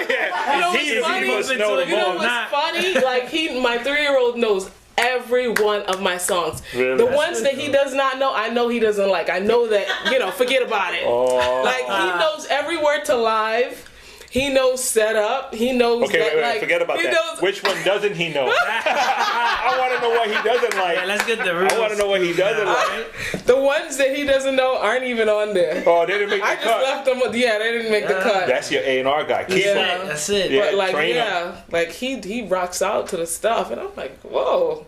He must know them all. What's funny? Like, my 3-year-old knows every one of my songs. Really? The ones that he does not know, I know he doesn't like. I know that, forget about it. Oh. Like, he knows every word to Live. He knows Setup. He knows forget about that. Which one doesn't he know? I want to know what he doesn't like. Yeah, let's get the rules. I want to know what he doesn't like. The ones that he doesn't know aren't even on there. Oh, they didn't make the cut. I just left them. Yeah, they didn't make the cut. That's your A&R guy. That's it. Yeah, but he rocks out to the stuff, and I'm like, whoa.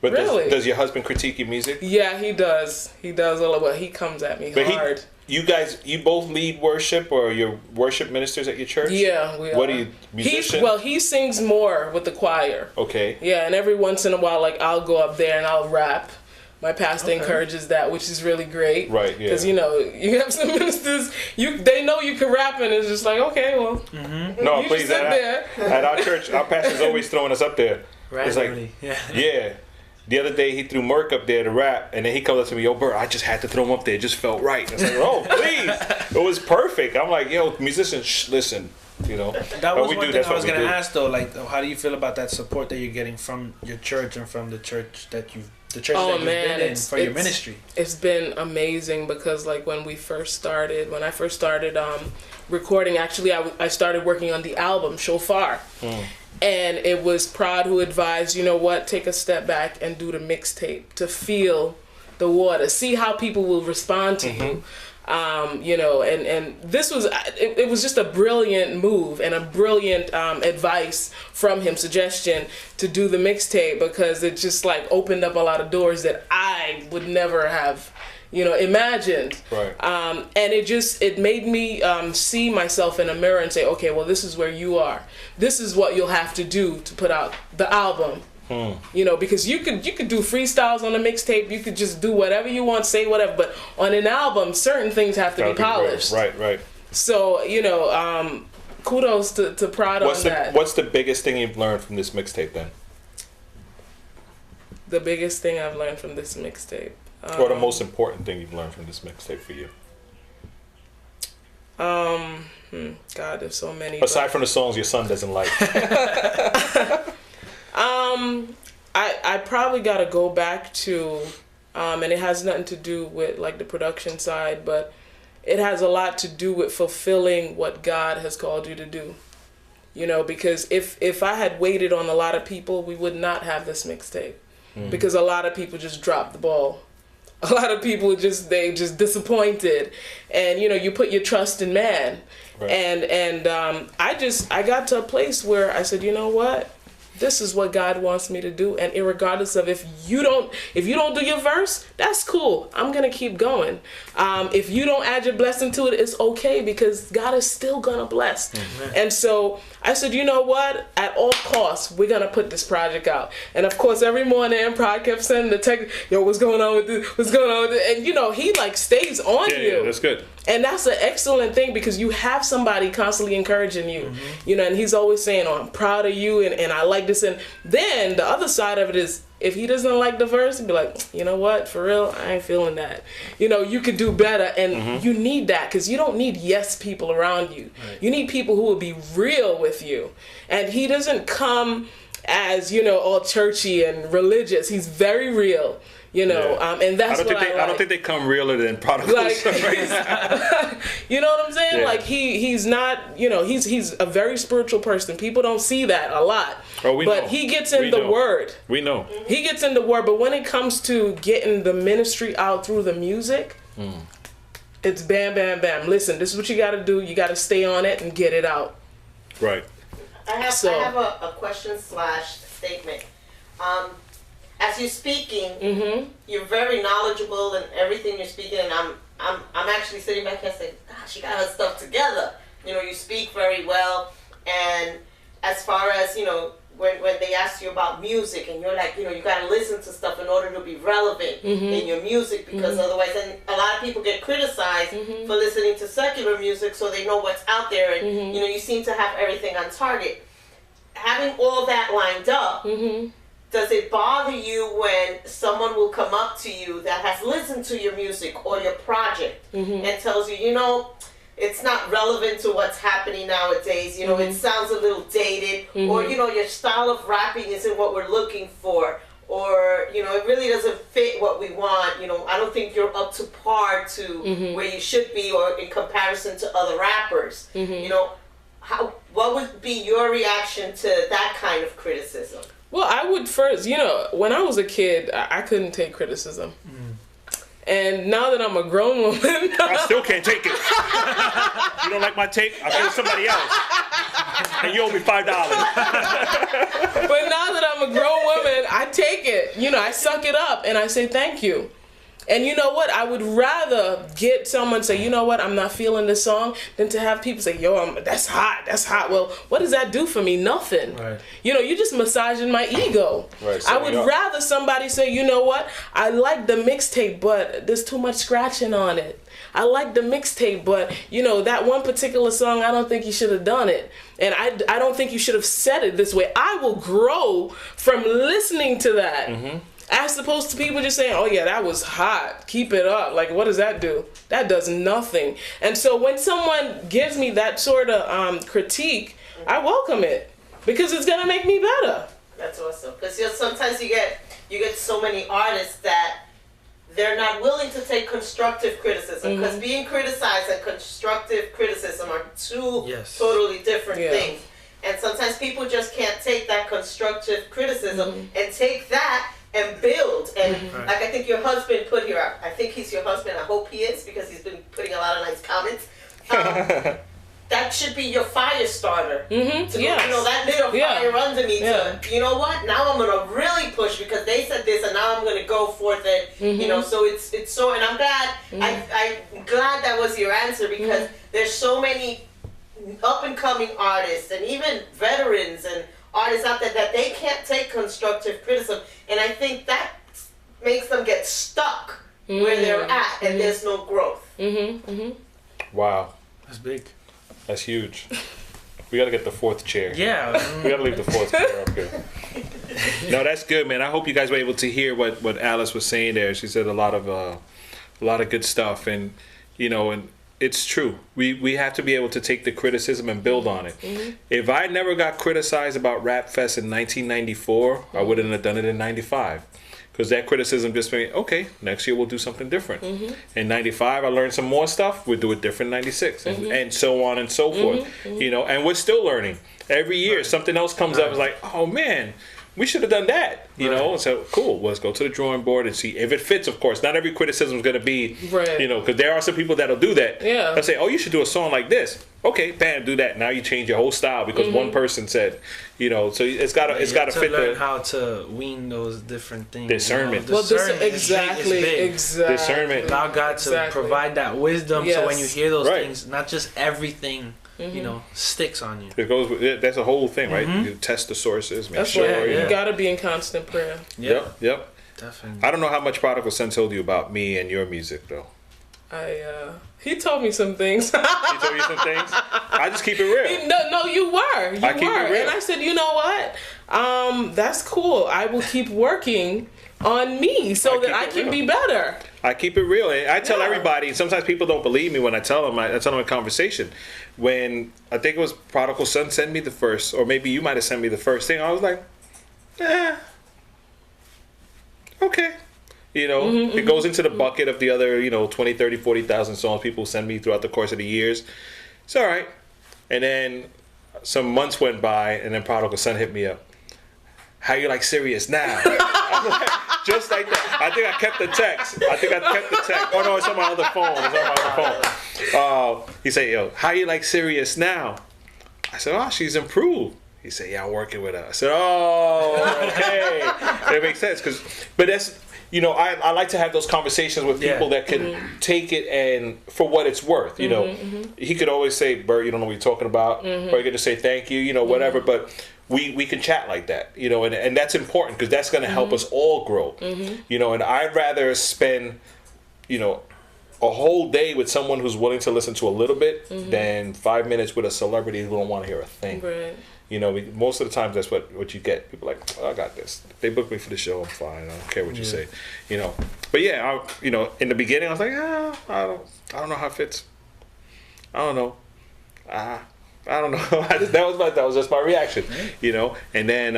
But really? Does your husband critique your music? Yeah, he does. He does a lot. He comes at me hard. You both lead worship, or you're worship ministers at your church? Yeah, we are. What are you, musician? He sings more with the choir. Okay. Yeah, and every once in a while, like, I'll go up there and I'll rap. My pastor encourages that, which is really great. Right, yeah. Because, you have some ministers, they know you can rap, and it's just like, okay, well, No, you please. just sit there. At our church, our pastor's always throwing us up there. It's like, yeah. The other day, he threw Merc up there to rap, and then he comes up to me, yo, Bert, I just had to throw him up there. It just felt right. I was like, oh, please. It was perfect. I'm like, yo, musicians, listen, That was one thing I was going to ask, though. Like, how do you feel about that support that you're getting from your church and from the church that you've been in for your ministry? It's been amazing because, like, when I first started recording, actually, I started working on the album, Shofar. And it was Prod who advised, take a step back and do the mixtape to feel the water, see how people will respond to you. And this was, it was just a brilliant move and a brilliant advice from him, suggestion to do the mixtape, because it just like opened up a lot of doors that I would never have imagined. Right. And it made me see myself in a mirror and say, okay, well, this is where you are. This is what you'll have to do to put out the album. Because you could do freestyles on a mixtape, you could just do whatever you want, say whatever, but on an album, certain things have to be polished. Right. So, kudos to Prod on that. What's the biggest thing you've learned from this mixtape then? The biggest thing I've learned from this mixtape. Or the most important thing you've learned from this mixtape for you? God, there's so many. Aside from the songs your son doesn't like. I probably got to go back to, and it has nothing to do with like the production side, but it has a lot to do with fulfilling what God has called you to do. Because if I had waited on a lot of people, we would not have this mixtape. Because a lot of people just dropped the ball. A lot of people just disappointed, and you put your trust in man. Right. And I got to a place where I said, you know what? This is what God wants me to do, and irregardless of if you don't do your verse, that's cool. I'm gonna keep going. If you don't add your blessing to it, it's okay, because God is still gonna bless. Mm-hmm. And so I said, you know what? At all costs, we're gonna put this project out. And of course, every morning, Prod kept sending the text, yo, what's going on with this? What's going on with this? And he like stays on you. Yeah, that's good. And that's an excellent thing, because you have somebody constantly encouraging you, and he's always saying, oh, I'm proud of you, and I like this. And then the other side of it is, if he doesn't like the verse, be like, you know what, for real, I ain't feeling that. You know, you could do better, and you need that, because you don't need yes people around you. Right. You need people who will be real with you. And he doesn't come as, you know, all churchy and religious. He's very real. You know, and that's what I like. I don't think they come realer than prodigal son. You know what I'm saying? Yeah. Like he's not, you know, he's a very spiritual person. People don't see that a lot. Oh, we know. But he gets in the word. We know. He gets in the word. But when it comes to getting the ministry out through the music, it's bam, bam, bam. Listen, this is what you got to do. You got to stay on it and get it out. Right. I have a question / statement. As you're speaking, you're very knowledgeable in everything you're speaking, and I'm actually sitting back here and saying, "Gosh, she got her stuff together." You know, you speak very well, and as far as, you know, when they ask you about music, and you're like, you know, you got to listen to stuff in order to be relevant in your music, because otherwise, then a lot of people get criticized for listening to secular music, so they know what's out there, and you know, you seem to have everything on target. Having all that lined up. Does it bother you when someone will come up to you that has listened to your music or your project and tells you, you know, it's not relevant to what's happening nowadays, you know, it sounds a little dated, or, you know, your style of rapping isn't what we're looking for, or, you know, it really doesn't fit what we want, you know, I don't think you're up to par to where you should be, or in comparison to other rappers, you know, what would be your reaction to that kind of criticism? Well, I would first, you know, when I was a kid, I couldn't take criticism. And now that I'm a grown woman, I still can't take it. You don't like my tape? I'll give it to somebody else. And you owe me $5. But now that I'm a grown woman, I take it. You know, I suck it up and I say thank you. And you know what? I would rather get someone say, you know what, I'm not feeling this song, than to have people say, yo, that's hot, that's hot. Well, what does that do for me? Nothing. Right. You know, you're just massaging my ego. Right, I would rather somebody say, you know what, I like the mixtape, but there's too much scratching on it. I like the mixtape, but, you know, that one particular song, I don't think you should have done it. And I don't think you should have said it this way. I will grow from listening to that. As opposed to people just saying, oh yeah, that was hot, keep it up. Like, what does that do? That does nothing. And so when someone gives me that sort of critique, I welcome it, because it's gonna make me better. That's awesome. Because, you know, sometimes you get so many artists that they're not willing to take constructive criticism, because being criticized and constructive criticism are two totally different things. And sometimes people just can't take that constructive criticism and take that and build. And like I think your husband put here, I think he's your husband, I hope he is, because he's been putting a lot of nice comments. That should be your fire starter. To, you know, that little fire under me to, you know what, now I'm going to really push, because they said this and now I'm going to go forth and, you know, so it's so, and I'm glad, I'm glad that was your answer, because there's so many up and coming artists and even veterans and artists out there that they can't take constructive criticism, and I think that makes them get stuck where they're at, and there's no growth. Wow. That's big. That's huge. We gotta get the fourth chair. Yeah. We gotta leave the fourth chair up here. No, that's good, man. I hope you guys were able to hear what Alice was saying there. She said a lot of good stuff, and you know, and it's true. We have to be able to take the criticism and build on it. If I never got criticized about Rap Fest in 1994, I wouldn't have done it in 95. Because that criticism just made, okay, next year we'll do something different. In 95, I learned some more stuff. We'll do it different in 96. And so on and so forth. You know, and we're still learning. Every year, something else comes up. It's like, oh, man, we should have done that. You know, so cool. Let's go to the drawing board and see if it fits, of course. Not every criticism is going to be, you know, because there are some people that'll do that. They'll say, oh, you should do a song like this. Okay, bam, do that. Now you change your whole style because one person said, you know, so it's got to fit learn how to wean those different things. Discernment. You know? Discernment exactly. Discernment. Allow God to provide that wisdom, so when you hear those things, not just everything, you know, sticks on you. It goes. That's a whole thing, right? You test the sources. Make That's sure. right. You got to be in constant prayer. Yep. Definitely. I don't know how much Prodigal Son told you about me and your music, though. He told me some things. He told you some things? I just keep it real. No, you were. I keep it real. And I said, you know what? That's cool. I will keep working on me so that I can be better. I keep it real. And I tell everybody, and sometimes people don't believe me when I tell them, I tell them in conversation. When I think it was Prodigal Son sent me the first, or maybe you might have sent me the first thing, I was like, okay. You know, it goes into the bucket of the other, 20, 30, 40,000 songs people send me throughout the course of the years. It's all right. And then some months went by, and then Prodigal Son hit me up. How you like Sirius now? I'm like, just like that. I think I kept the text. Oh, no, it's on my other phone. He said, yo, how you like Sirius now? I said, oh, she's improved. He said, yeah, I'm working with her. I said, oh, okay. That makes sense. But that's... I like to have those conversations with people that can take it and for what it's worth. He could always say, Bert, you don't know what you're talking about. Or he could just say, thank you, whatever. But we can chat like that, and that's important because that's going to help us all grow. And I'd rather spend, a whole day with someone who's willing to listen to a little bit than 5 minutes with a celebrity who don't want to hear a thing. Right. Most of the times that's what you get. People are like, oh, I got this. They booked me for the show. I'm fine. I don't care what you say. But yeah, in the beginning I was like, I don't know how it fits. I don't know. I don't know. that was just my reaction. And then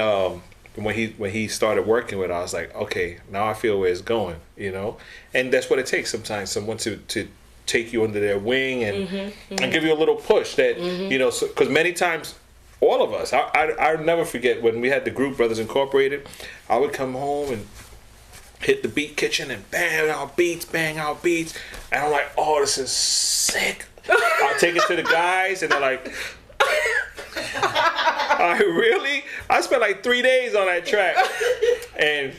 when he started working with it, I was like, okay, now I feel where it's going. And that's what it takes sometimes. Someone to take you under their wing and give you a little push that because many times. All of us. I'll never forget when we had the group Brothers Incorporated. I would come home and hit the beat kitchen and bang out beats. And I'm like, oh, this is sick. I'll take it to the guys and they're like, really? I spent like 3 days on that track. And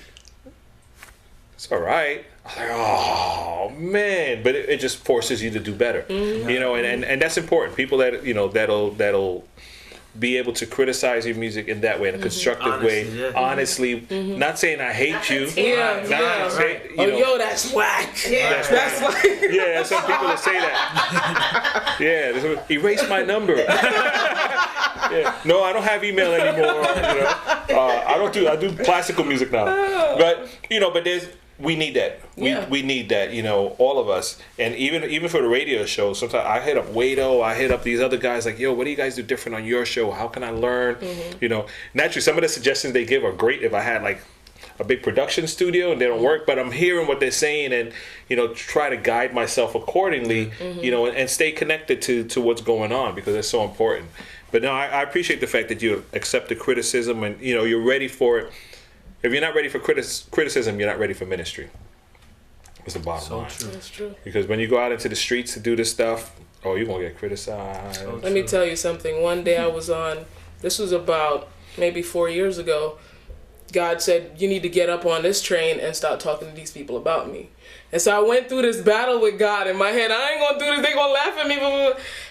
it's all right. I was like, oh man. But it just forces you to do better. And that's important. People that, that'll be able to criticize your music in that way, in a constructive way. Honestly, not saying I hate you. Yo, that's whack. That's like, yeah, some people that say that. Erase my number. No, I don't have email anymore. I do classical music now. But we need that. We need that, all of us. And even for the radio show, sometimes I hit up Wado, I hit up these other guys like, yo, what do you guys do different on your show? How can I learn? Naturally, some of the suggestions they give are great if I had like a big production studio and they don't work, but I'm hearing what they're saying and, try to guide myself accordingly, and stay connected to what's going on because it's so important. But no, I appreciate the fact that you accept the criticism and, you're ready for it. If you're not ready for criticism, you're not ready for ministry. It's the bottom line. True. That's true. Because when you go out into the streets to do this stuff, you're going to get criticized. Let me tell you something. One day I was this was about maybe 4 years ago. God said, you need to get up on this train and start talking to these people about me. And so I went through this battle with God in my head. I ain't going to do this. They're going to laugh at me.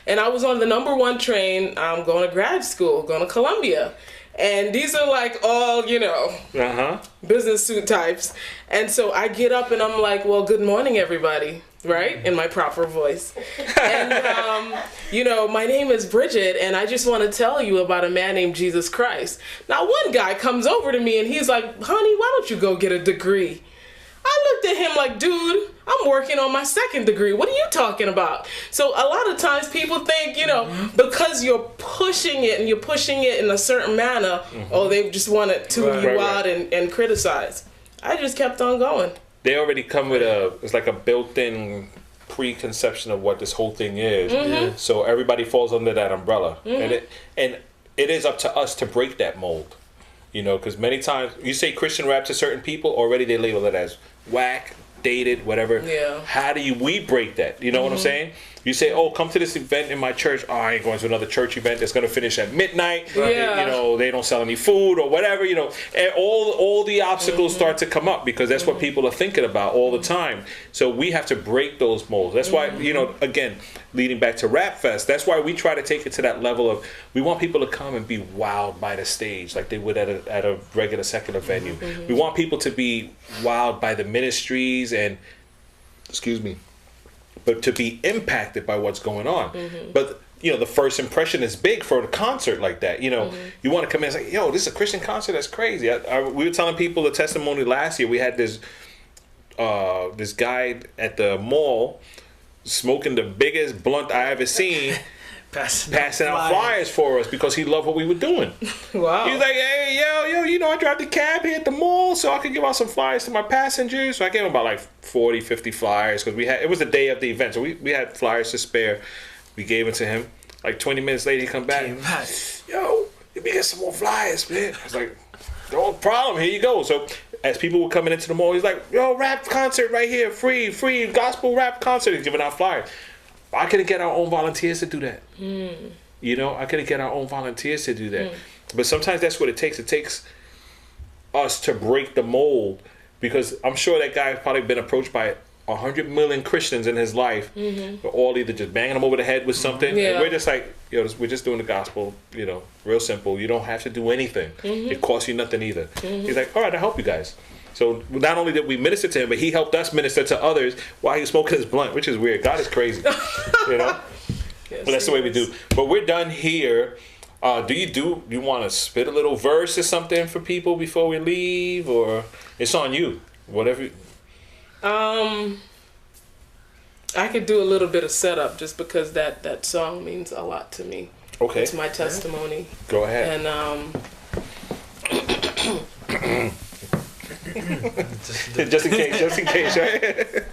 And I was on the number 1 train. I'm going to grad school, going to Columbia. And these are like all, business suit types. And so I get up and I'm like, well, good morning, everybody, right? In my proper voice. And, my name is Bridget, and I just want to tell you about a man named Jesus Christ. Now, one guy comes over to me and he's like, honey, why don't you go get a degree? I looked at him like, dude, I'm working on my 2nd degree. What are you talking about? So a lot of times people think, because you're pushing it and you're pushing it in a certain manner, they just want to tune you out and criticize. I just kept on going. They already come with it's like a built-in preconception of what this whole thing is. So everybody falls under that umbrella. And it is up to us to break that mold. Because many times you say Christian rap to certain people, already they label it as whack, dated, whatever. Yeah. How do we break that? You know what I'm saying? You say, come to this event in my church. Oh, I ain't going to another church event that's going to finish at midnight. Yeah. They don't sell any food or whatever, And all the obstacles start to come up because that's what people are thinking about all the time. So we have to break those molds. That's why, again, leading back to Rap Fest, that's why we try to take it to that level of we want people to come and be wowed by the stage like they would at a regular secular venue. We want people to be wowed by the ministries and, but to be impacted by what's going on. But you know, the first impression is big for a concert like that. You know, you want to come in and say, yo, this is a Christian concert? That's crazy. We were telling people the testimony last year. We had this guy at the mall smoking the biggest blunt I ever seen, passing out flyers for us because he loved what we were doing. Wow. He was like, hey, yo, you know, I drive the cab here at the mall so I could give out some flyers to my passengers. So I gave him about like 40, 50 flyers because it was the day of the event. So we had flyers to spare. We gave it to him. Like 20 minutes later, he come back. Yo, let me get some more flyers, man. I was like, no problem. Here you go. So as people were coming into the mall, he's like, yo, rap concert right here. Free gospel rap concert. He's giving out flyers. I couldn't get our own volunteers to do that. You know, I couldn't get our own volunteers to do that. But sometimes that's what it takes. It takes us to break the mold, because I'm sure that guy's probably been approached by 100 million Christians in his life, but all either just banging him over the head with something. And we're just like, we're just doing the gospel, you know, real simple. You don't have to do anything. It costs you nothing either. He's like, all right, I'll help you guys. So not only did we minister to him, but he helped us minister to others while he was smoking his blunt, which is weird. God is crazy, you know? But that's the way we do. But we're done here. Do you want to spit a little verse or something for people before we leave, or it's on you? Whatever. I could do a little bit of setup just because that song means a lot to me. Okay. It's my testimony. Go ahead. And just in case, right?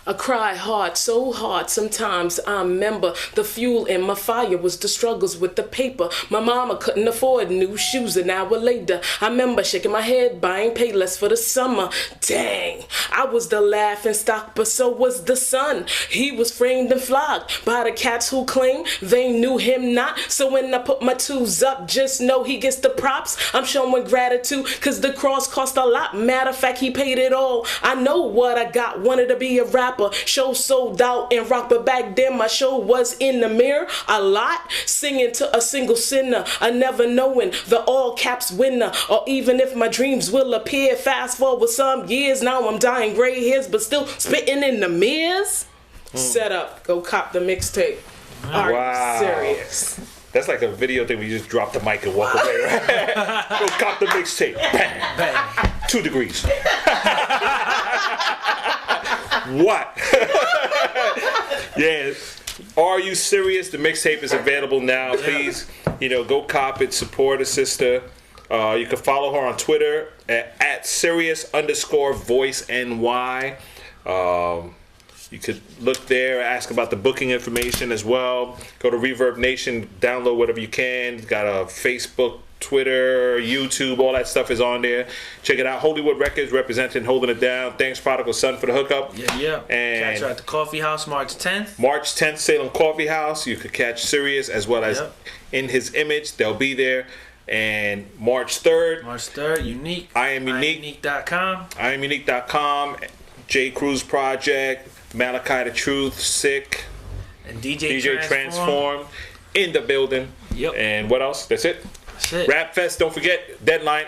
I cry hard, so hard. Sometimes I remember the fuel in my fire was the struggles with the paper. My mama couldn't afford new shoes an hour later. I remember shaking my head, buying Payless for the summer. Dang, I was the laughing stock, but so was the son. He was framed and flogged by the cats who claim they knew him not. So when I put my twos up, just know he gets the props. I'm showing gratitude, cause the cross cost a lot. Matter of fact, he paid it all. I know what I got, wanted to be a rapper. Show sold out and rock, but back then my show was in the mirror a lot, singing to a single sinner, I never knowing the all caps winner, or even if my dreams will appear. Fast forward some years, now I'm dying gray hairs, but still spitting in the mirrors. Set up, go cop the mixtape. Are you serious? That's like a video thing where you just drop the mic and walk away, right? Go cop the mixtape. Bang. Bang. 2 degrees. What? Yeah. Are You Serious? The mixtape is available now. Please, go cop it. Support a sister. You can follow her on Twitter at serious_voice_NY. You could look there, ask about the booking information as well. Go to Reverb Nation, download whatever you can. Got a Facebook, Twitter, YouTube, all that stuff is on there. Check it out. Hollywood Records representing, holding it down. Thanks, Prodigal Son, for the hookup. Yeah. And catch her at the Coffee House March 10th. March 10th, Salem Coffee House. You could catch Sirius as well as In His Image. They'll be there. And March 3rd. Unique. I Am Unique. IamUnique.com. J. Cruz Project. Malachi the Truth. Sick. And DJ Transform. In the building. Yep. And what else? That's it. Rap Fest, don't forget, deadline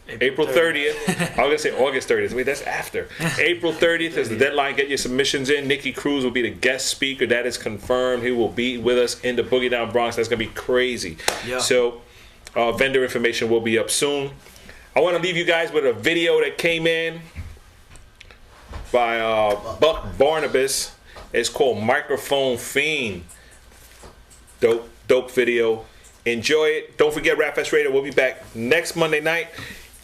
April 30th. I was going to say August 30th. Wait, that's after. April 30th is the deadline. Get your submissions in. Nikki Cruz will be the guest speaker. That is confirmed. He will be with us in the Boogie Down Bronx. That's going to be crazy. Yeah. So, vendor information will be up soon. I want to leave you guys with a video that came in by Buck Barnabas. It's called Microphone Fiend. Dope video. Enjoy it. Don't forget Rapfest Radio. We'll be back next Monday night.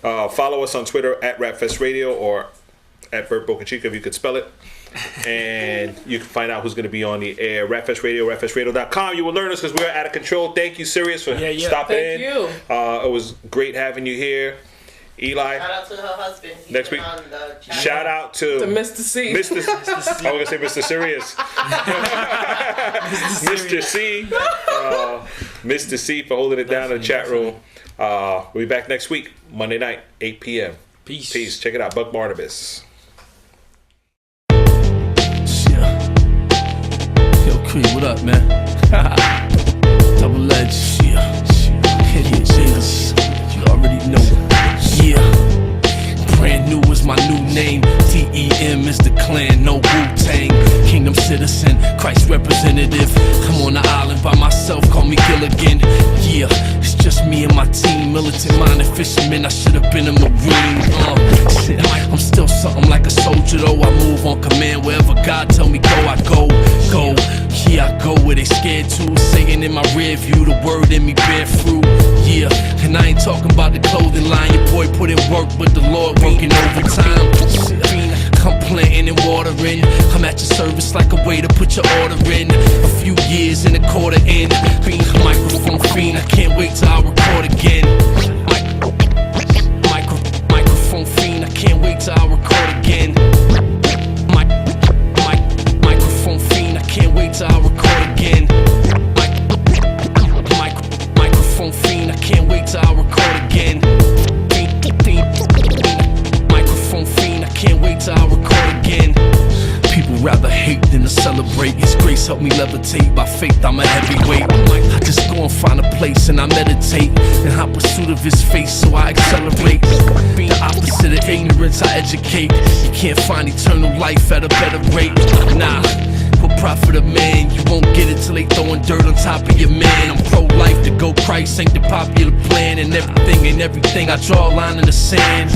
Follow us on Twitter at Rapfest Radio or at Bert Bocachica if you could spell it. And you can find out who's going to be on the air. Rapfest Radio, rapfestradio.com. You will learn us because we're out of control. Thank you, Sirius, for stopping in. Thank you. It was great having you here. Eli. Shout out to her husband. He's next week. On the shout out to Mr. C. I was going to say Mr. Sirius. Mr. C. Mr. C for holding it down in the chat room. We'll be back next week, Monday night, 8 p.m. Peace. Check it out. Buck Barnabas. Yo, Creed, what up, man? Double Edge. Yeah. You already know. Yeah. citizen, Christ representative. I'm on the island by myself, call me Gilligan. Yeah, it's just me and my team, militant-minded fishermen. I should have been a Marine. Shit, I'm still something like a soldier though. I move on command wherever God tell me go. I go. Yeah, I go where they scared to. Saying in my rear view, the word in me bear fruit. Yeah, and I ain't talking about the clothing line. Your boy put in work, but the Lord working overtime. I'm planting and watering. I'm at your service like a way to put your order in. A few years and a quarter in. Being a microphone fiend, I can't wait till I record again. Microphone fiend, I can't wait till I record again. Microphone fiend, I can't wait till I record again. Microphone fiend, I can't wait till I record again. Microphone fiend, I can't wait till I record again. People rather hate than to celebrate. His grace helped me levitate. By faith, I'm a heavyweight. I just go and find a place and I meditate. In hot pursuit of his face, so I accelerate. The opposite of ignorance, I educate. You can't find eternal life at a better rate. Nah. What profit of man? You won't get it till they throwing dirt on top of your man. I'm pro-life, to go Christ ain't the popular plan. And everything, I draw a line in the sand.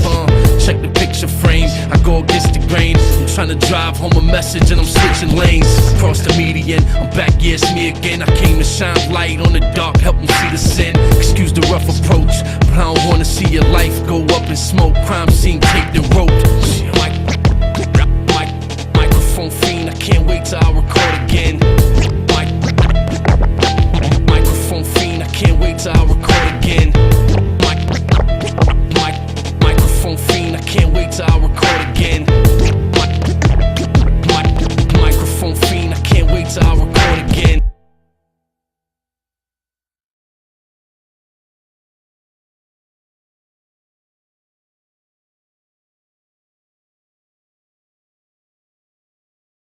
Check the picture frame, I go against the grain. I'm trying to drive home a message and I'm switching lanes. Across the median, I'm back, yeah, it's me again. I came to shine light on the dark, help them see the sin. Excuse the rough approach, but I don't wanna see your life go up in smoke. Crime scene taped and roped. Microphone fiend, I can't wait till I record again.